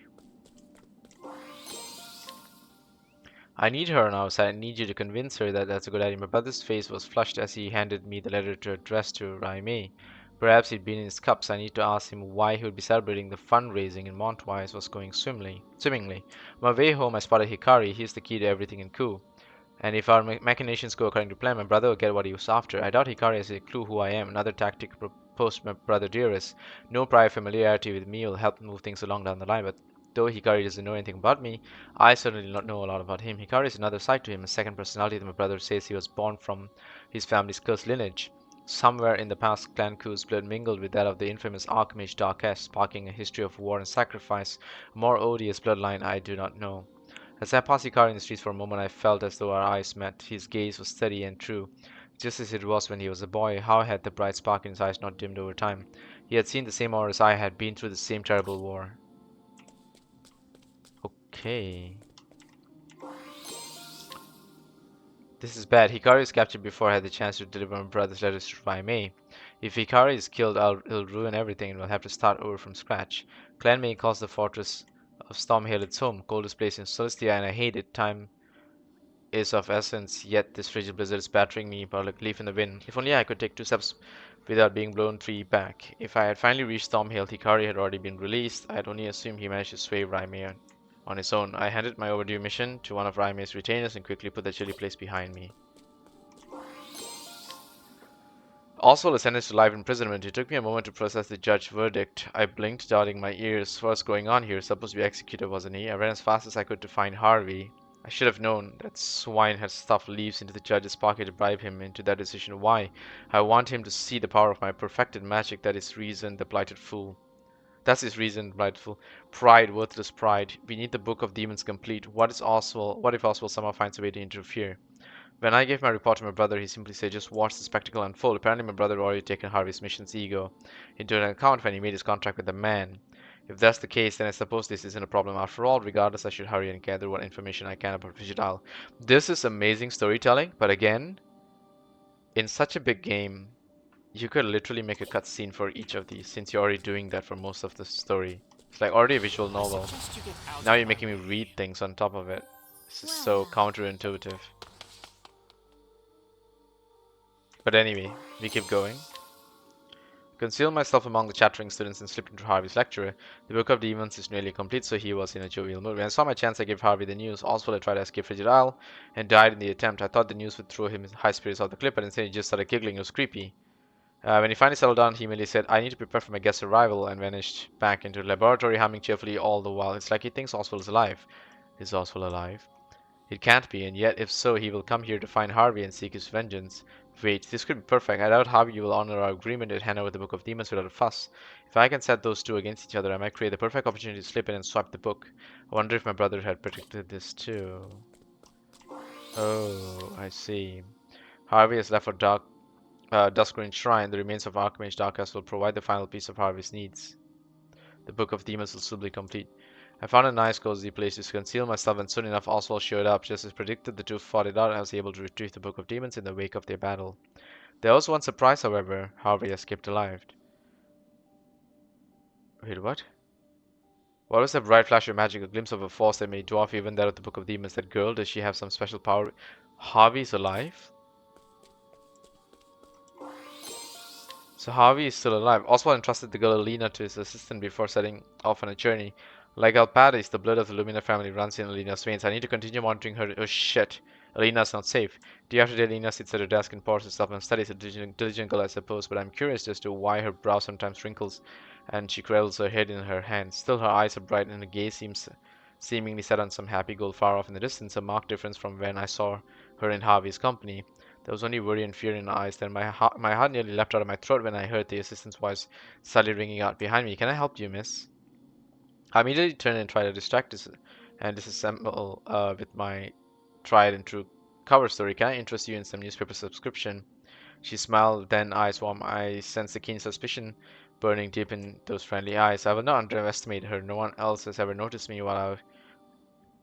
I need her now, so I need you to convince her that that's a good idea. My brother's face was flushed as he handed me the letter addressed to Raime. Perhaps he'd been in his cups. I need to ask him why he would be celebrating the fundraising in Montwise was going swimmingly. On my way home, I spotted Hikari. He's the key to everything in Ku. And if our machinations go according to plan, my brother will get what he was after. I doubt Hikari has a clue who I am. Another tactic proposed to my brother dearest. No prior familiarity with me will help move things along down the line, but though Hikari doesn't know anything about me, I certainly do not know a lot about him. Hikari is another side to him, a second personality that my brother says he was born from his family's cursed lineage. Somewhere in the past, Clan Ku's blood mingled with that of the infamous Archmage Darkest, sparking a history of war and sacrifice. A more odious bloodline I do not know. As I passed Hikari in the streets for a moment, I felt as though our eyes met. His gaze was steady and true, just as it was when he was a boy. How had the bright spark in his eyes not dimmed over time? He had seen the same horrors I had, been through the same terrible war. Okay. This is bad. Hikari is captured before I had the chance to deliver my brother's letters to Raimei. If Hikari is killed, it'll ruin everything and we'll have to start over from scratch. Clan May calls the fortress of Stormhail its home, coldest place in Celestia, and I hate it. Time is of essence, yet this frigid blizzard is battering me like a leaf in the wind. If only I could take 2 steps without being blown 3 back. If I had finally reached Stormhail, Hikari had already been released. I had only assumed he managed to sway Raimei on his own. I handed my overdue mission to one of Raimei's retainers and quickly put the chilly place behind me. Oswald is sentenced to life imprisonment. It took me a moment to process the judge's verdict. I blinked, doubting my ears. What's going on here? Supposed to be executed, wasn't he? I ran as fast as I could to find Harvey. I should have known that swine had stuffed leaves into the judge's pocket to bribe him into that decision. Why? I want him to see the power of my perfected magic. That is reason, the blighted fool. That's his reason, blighted fool. Pride, worthless pride. We need the Book of Demons complete. What if Oswald somehow finds a way to interfere? When I gave my report to my brother, he simply said, just watch the spectacle unfold. Apparently my brother had already taken Harvey's mission's ego into an account when he made his contract with the man. If that's the case, then I suppose this isn't a problem after all. Regardless, I should hurry and gather what information I can about Frigidal. This is amazing storytelling, but again, in such a big game, you could literally make a cutscene for each of these, since you're already doing that for most of the story. It's like already a visual novel. Now you're making me read things on top of it. This is so counterintuitive. But anyway, we keep going. Concealed myself among the chattering students and slipped into Harvey's lecture. The Book of Demons is nearly complete, so he was in a jovial mood. When I saw my chance, I gave Harvey the news. Oswald had tried to escape Frigid Isle and died in the attempt. I thought the news would throw him high spirits off the cliff, but instead he just started giggling. It was creepy. When he finally settled down, he merely said, I need to prepare for my guest's arrival, and vanished back into the laboratory, humming cheerfully all the while. It's like he thinks Oswald is alive. Is Oswald alive? It can't be, and yet if so, he will come here to find Harvey and seek his vengeance. Wait, this could be perfect. I doubt Harvey will honor our agreement and hand over the Book of Demons without a fuss. If I can set those two against each other, I might create the perfect opportunity to slip in and swipe the book. I wonder if my brother had predicted this too. Oh, I see. Harvey has left for Duskgreen Shrine. The remains of Archmage Darkus will provide the final piece of Harvey's needs. The Book of Demons will soon be complete. I found a nice cozy place to conceal myself, and soon enough Oswald showed up. Just as predicted, the two fought it out. I was able to retrieve the Book of Demons in the wake of their battle. There was one surprise, however. Harvey escaped alive. Wait, what? What was that bright flash of magic? A glimpse of a force that made dwarf even that of the Book of Demons. That girl, does she have some special power? Harvey's alive? So Harvey is still alive. Oswald entrusted the girl Alina to his assistant before setting off on a journey. Like Alpadis, the blood of the Lumina family runs in Alina's veins. I need to continue monitoring her. Oh shit. Alina's not safe. Day after day, Alina sits at her desk and pours herself and studies. A diligent girl, I suppose, but I'm curious as to why her brow sometimes wrinkles and she cradles her head in her hands. Still, her eyes are bright and her gaze seems seemingly set on some happy goal far off in the distance, a marked difference from when I saw her in Harvey's company. There was only worry and fear in her eyes. Then my heart nearly leapt out of my throat when I heard the assistant's voice suddenly ringing out behind me. Can I help you, miss? I immediately turned and tried to distract and disassemble with my tried and true cover story. Can I interest you in some newspaper subscription? She smiled, then eyes warm. I sensed a keen suspicion burning deep in those friendly eyes. I will not underestimate her. No one else has ever noticed me while I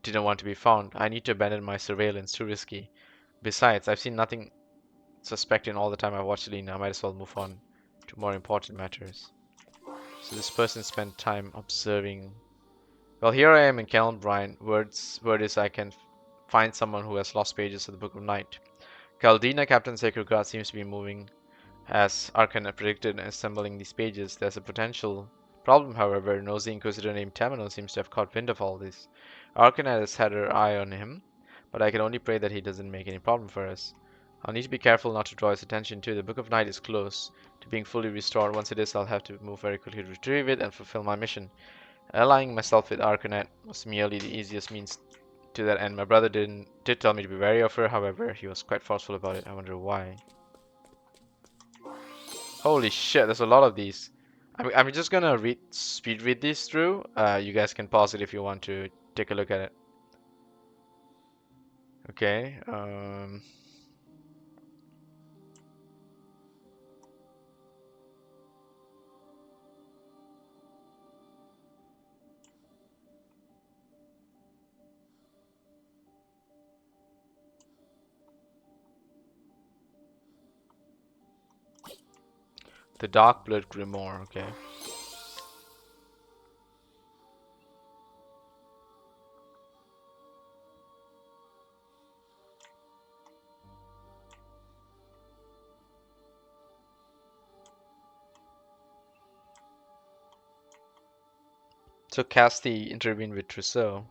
didn't want to be found. I need to abandon my surveillance. Too risky. Besides, I've seen nothing suspecting all the time I've watched Lena. I might as well move on to more important matters. So this person spent time observing. Well, here I am in Kellenbrine. Word is I can find someone who has lost pages of the Book of Night. Caldina, Captain Sacred Guard, seems to be moving as Arcana predicted in assembling these pages. There's a potential problem, however. A nosy inquisitor named Temenos seems to have caught wind of all this. Arcana has had her eye on him, but I can only pray that he doesn't make any problem for us. I'll need to be careful not to draw his attention too. The Book of Night is close to being fully restored. Once it is, I'll have to move very quickly to retrieve it and fulfill my mission. Allying myself with Arcanet was merely the easiest means to that end. My brother did tell me to be wary of her, however, he was quite forceful about it. I wonder why. Holy shit, there's a lot of these. I'm just gonna speed read these through. You guys can pause it if you want to take a look at it. Okay. The Dark Blood Grimoire. Okay. So Casti intervened with Trousseau.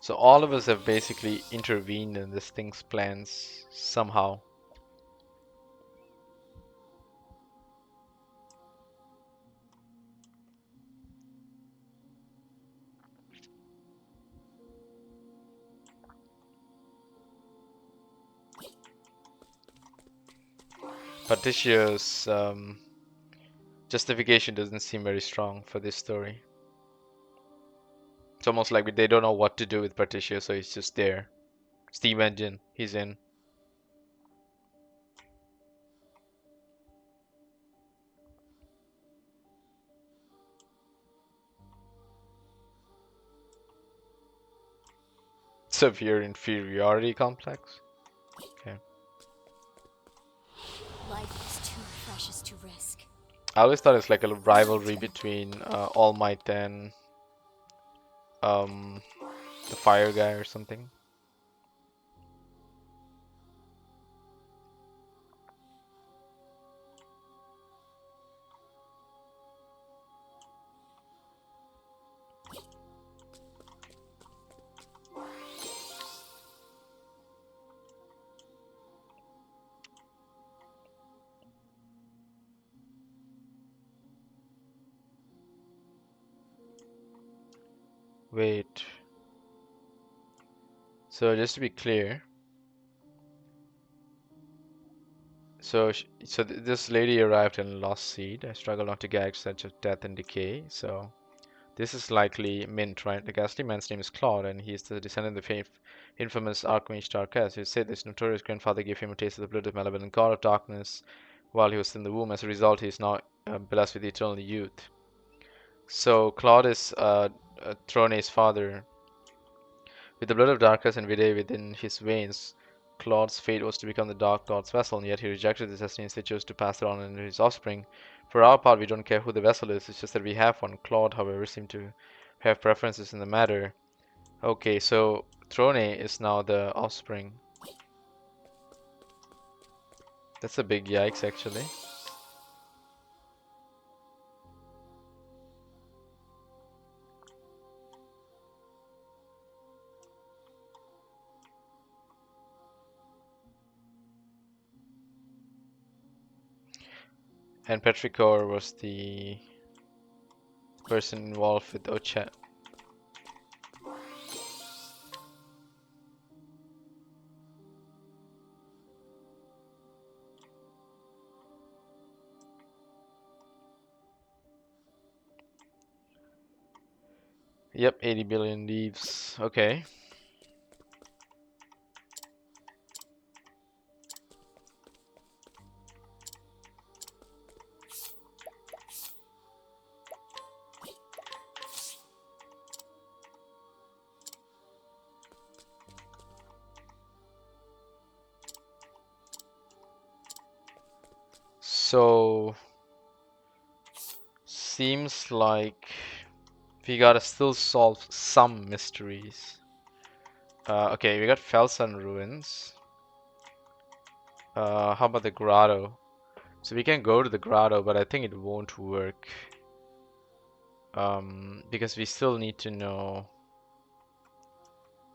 So all of us have basically intervened in this thing's plans somehow. Patricio's justification doesn't seem very strong for this story. It's almost like they don't know what to do with Patricio, so he's just there. Steam engine, he's in. Severe inferiority complex. Okay. Life is too precious to risk. I always thought it's like a rivalry between All Might and um, the Fire Guy or something. Wait. So just to be clear, so this lady arrived in Lost Seed. I struggle not to gag such of death and decay. So this is likely Mint, right? The ghastly man's name is Claude, and he is the descendant of the infamous Archmage Darkes, who said this notorious grandfather gave him a taste of the blood of malevolent god of darkness while he was in the womb. As a result, he is now blessed with eternal youth. So Claude is Throne's father. With the blood of Darkness and Vide within his veins, Claude's fate was to become the Dark God's vessel, and yet he rejected this destiny and instead chose to pass it on to his offspring. For our part, we don't care who the vessel is, it's just that we have one. Claude, however, seemed to have preferences in the matter. Okay, so Throne is now the offspring. That's a big yikes, actually. And Petrichor was the person involved with Ochet. Yep, 80 billion leaves. Okay. So seems like we gotta still solve some mysteries. Okay, we got Felsen Ruins. How about the grotto? So we can go to the grotto, but I think it won't work. Because we still need to know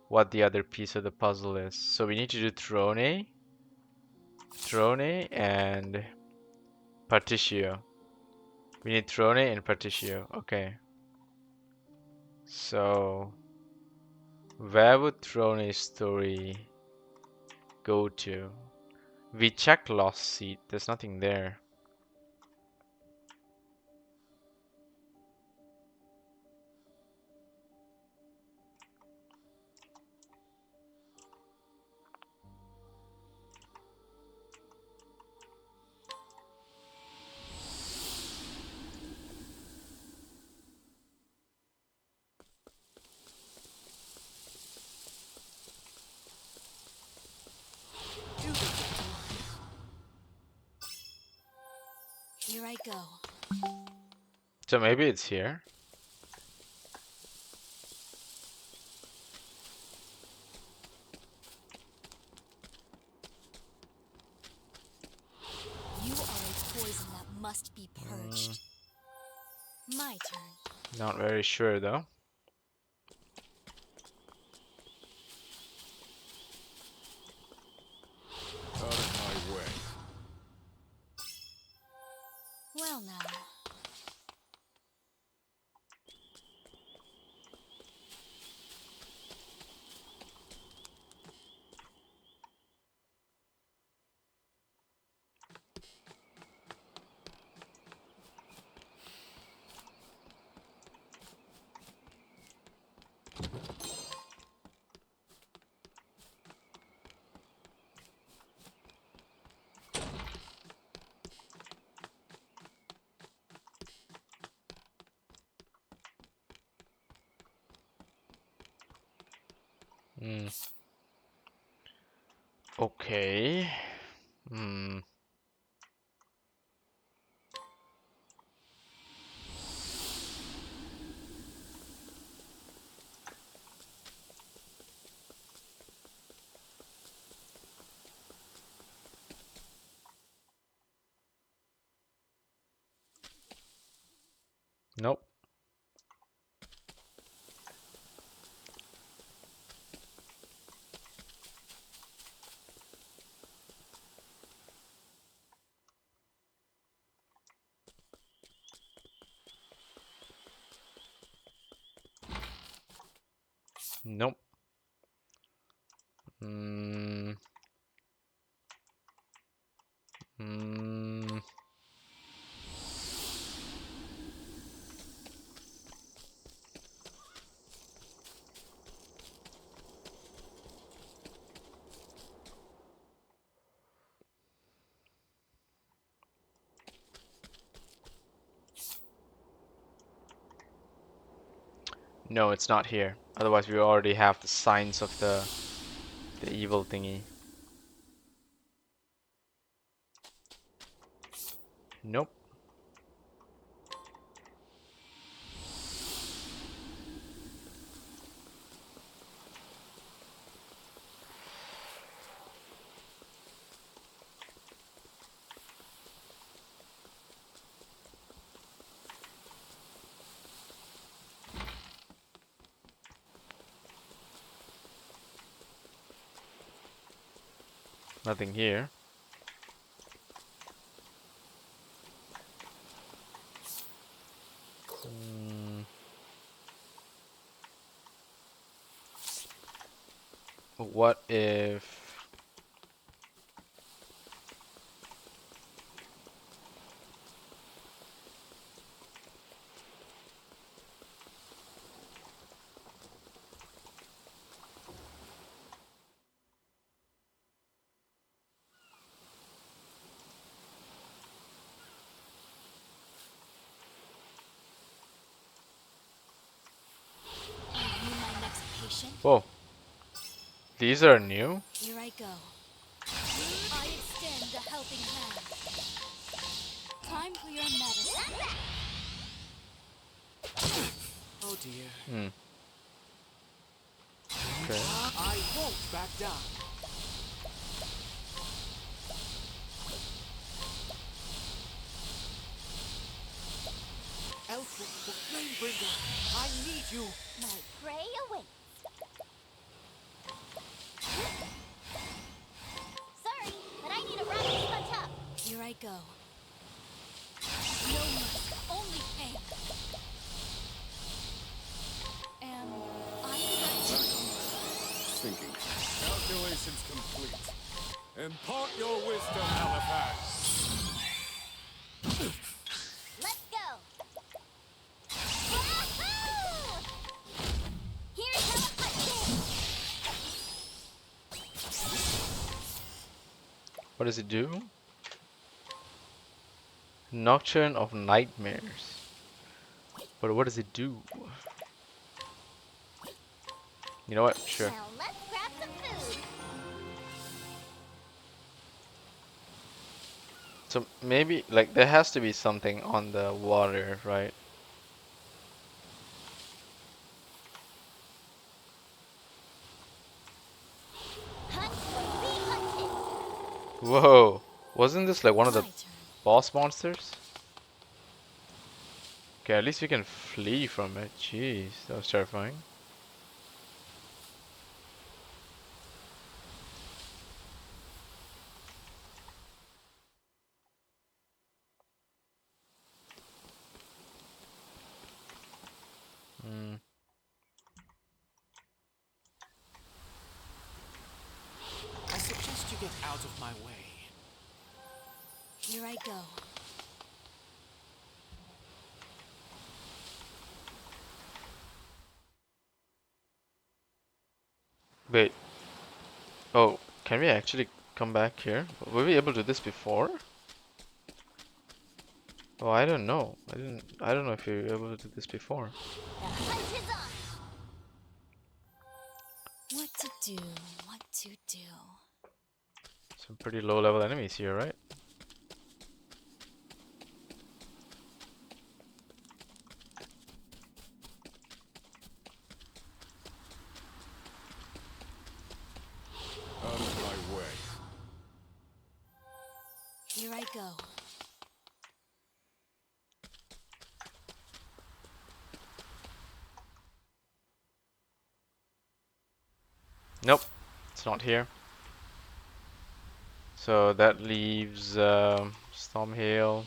what the other piece of the puzzle is. So we need to do Throne, and Partitio. We need Throne and Partitio. Okay. So where would Throne's story go to? We checked Lost Seat. There's nothing there. Here I go. So maybe it's here. You are a poison that must be purged. My turn. Not very sure though. Out of my way. Well now. Hmm. Okay. Hmm. Nope. Nope. Mm. Mm. No, it's not here. Otherwise, we already have the signs of the evil thingy. Nope. Nothing here. Mm. What if... Are you my next patient? Whoa. These are new? Here I go. I extend a helping hand. Time for your medicine. Oh dear. Hmm. Okay. I won't back down. Elfrid, the Flamebringer, I need you. My prey awaits. Sorry, but I need a rapid sponge up. Here I go. No mercy, only pain. Am I right? Thinking. Calculations complete. Impart your wisdom, Halifax. Let's go. Wahoo! Here's how it punches. What does it do? Nocturne of Nightmares. But what does it do? You know what? Sure. Now let's grab some food. So maybe, like, there has to be something on the water, right? Hunt or be hunted. Whoa! Wasn't this like one of My the turn. boss monsters? Okay, at least we can flee from it. Jeez, that was terrifying. Hmm. I suggest you get out of my way. Here I go. Wait. Oh, can we actually come back here? Were we able to do this before? Oh, I don't know. I don't know if we were able to do this before. The hunt is on. What to do? What to do? Some pretty low level enemies here, right? Out of my way. Here I go. Nope, it's not here. So that leaves Stormhail.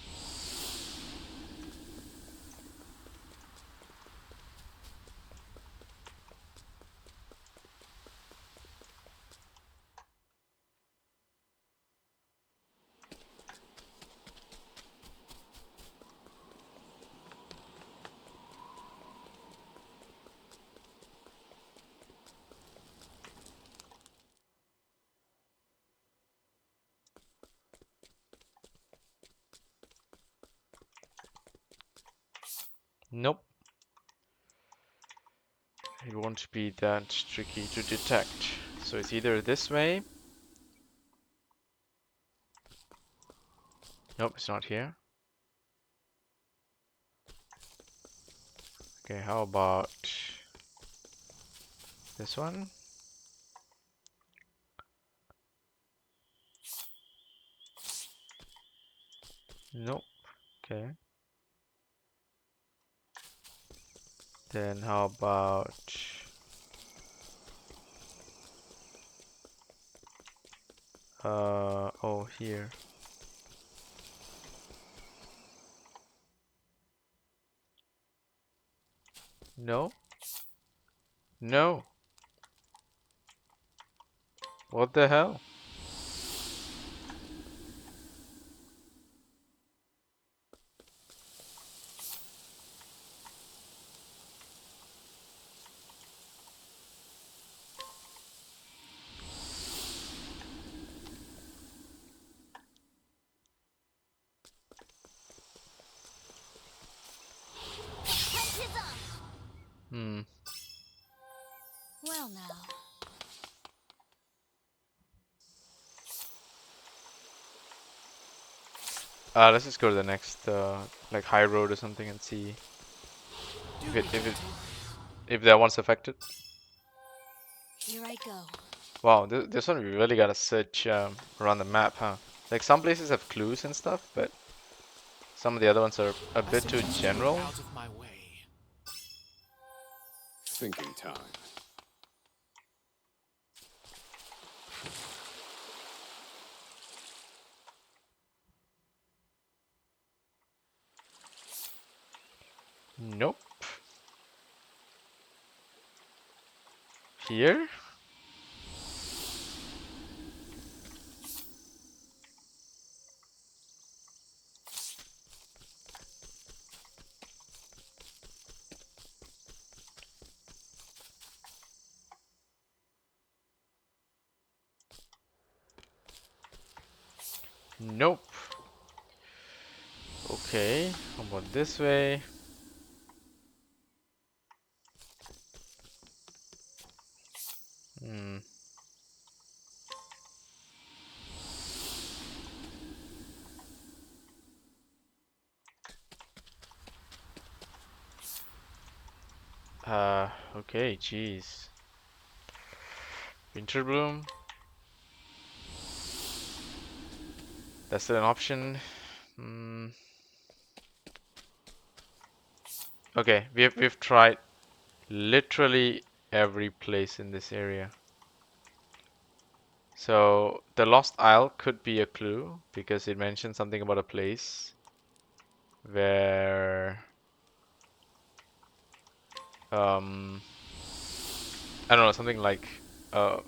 Nope. It won't be that tricky to detect. So it's either this way. Nope, it's not here. Okay, how about this one? Nope. Okay. Then how about oh, here. No? No. What the hell? Hmm. Well now. Let's just go to the next like high road or something and see if that one's affected. Here I go. Wow, this one we really gotta search around the map, huh? Like some places have clues and stuff, but some of the other ones are a I bit too suggest you move general. out of my way. Thinking time. Nope. Here? Nope. Okay, how about this way? Hmm. Okay, jeez. Winter bloom. That's still an option. Hmm. Okay, we've tried literally every place in this area. So the Lost Isle could be a clue because it mentioned something about a place where I don't know, something like uh,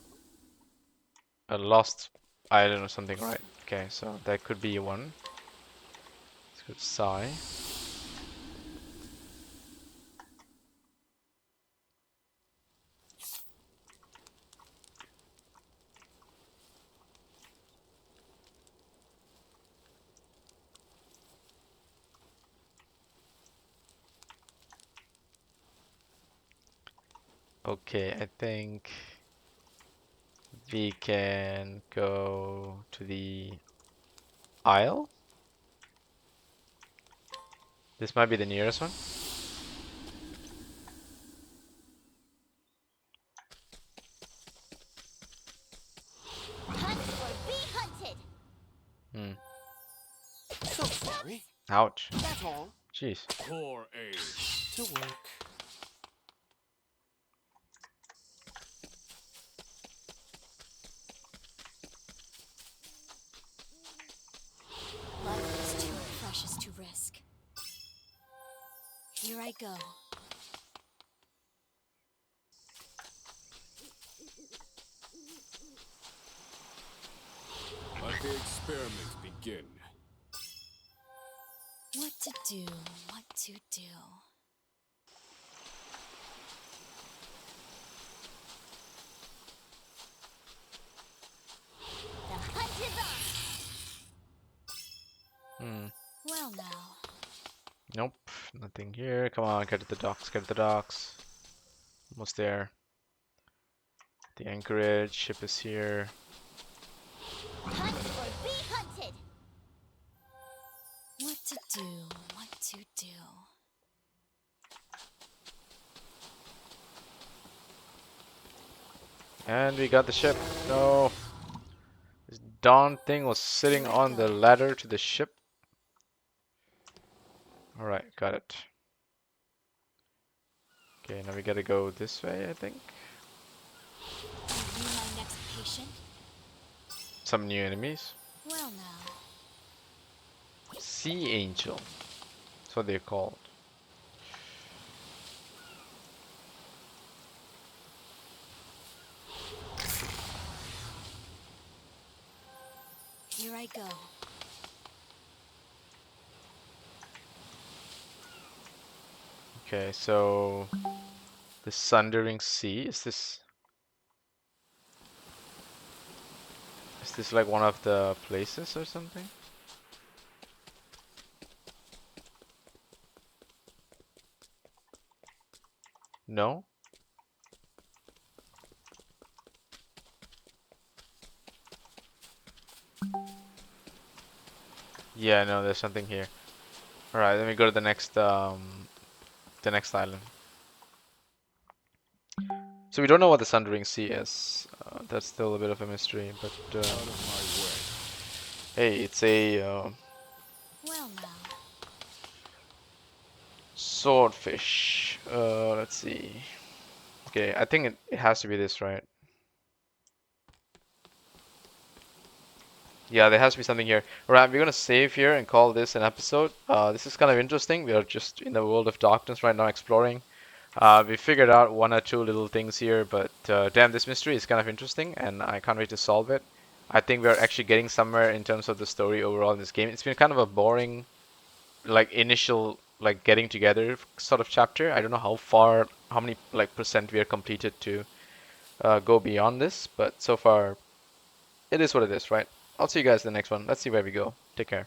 a lost island or something, right? Okay, so that could be one. Let's go Psy. Okay, I think we can go to the Isle. This might be the nearest one. Hunt or be hunted! Hmm. So sorry. Ouch. That's all. Jeez. Core aim. To work. Life is too precious to risk. Here I go. Let the experiment begin. What to do, what to do. The hunt is on! Hmm. Well now. Nope, Nothing here. Come on, get to the docks, get to the docks. Almost there. The anchorage, ship is here. Hunt or be hunted! What to do? What to do? And we got the ship. No. This darn thing was sitting Here I on the go. ladder to the ship. Alright, got it. Okay, now we gotta go this way, I think. Are you my next patient? Some new enemies. Well now. Sea Angel. That's what they're called. Here I go. Okay, so the Sundering Sea, is this like one of the places or something? No? Yeah, no, there's something here. Alright, let me go to the next island. So we don't know what the Sundering Sea is. That's still a bit of a mystery, but Out of my way. hey, it's a Well now. swordfish. Let's see. Okay, I think it has to be this, right? Yeah, there has to be something here. Alright, we're gonna save here and call this an episode. This is kind of interesting. We are just in the world of darkness right now exploring. We figured out one or two little things here, but damn, this mystery is kind of interesting and I can't wait to solve it. I think we're actually getting somewhere in terms of the story overall in this game. It's been kind of a boring, like initial, like getting together sort of chapter. I don't know how many like percent we are completed to go beyond this, but so far it is what it is, right? I'll see you guys in the next one. Let's see where we go. Take care.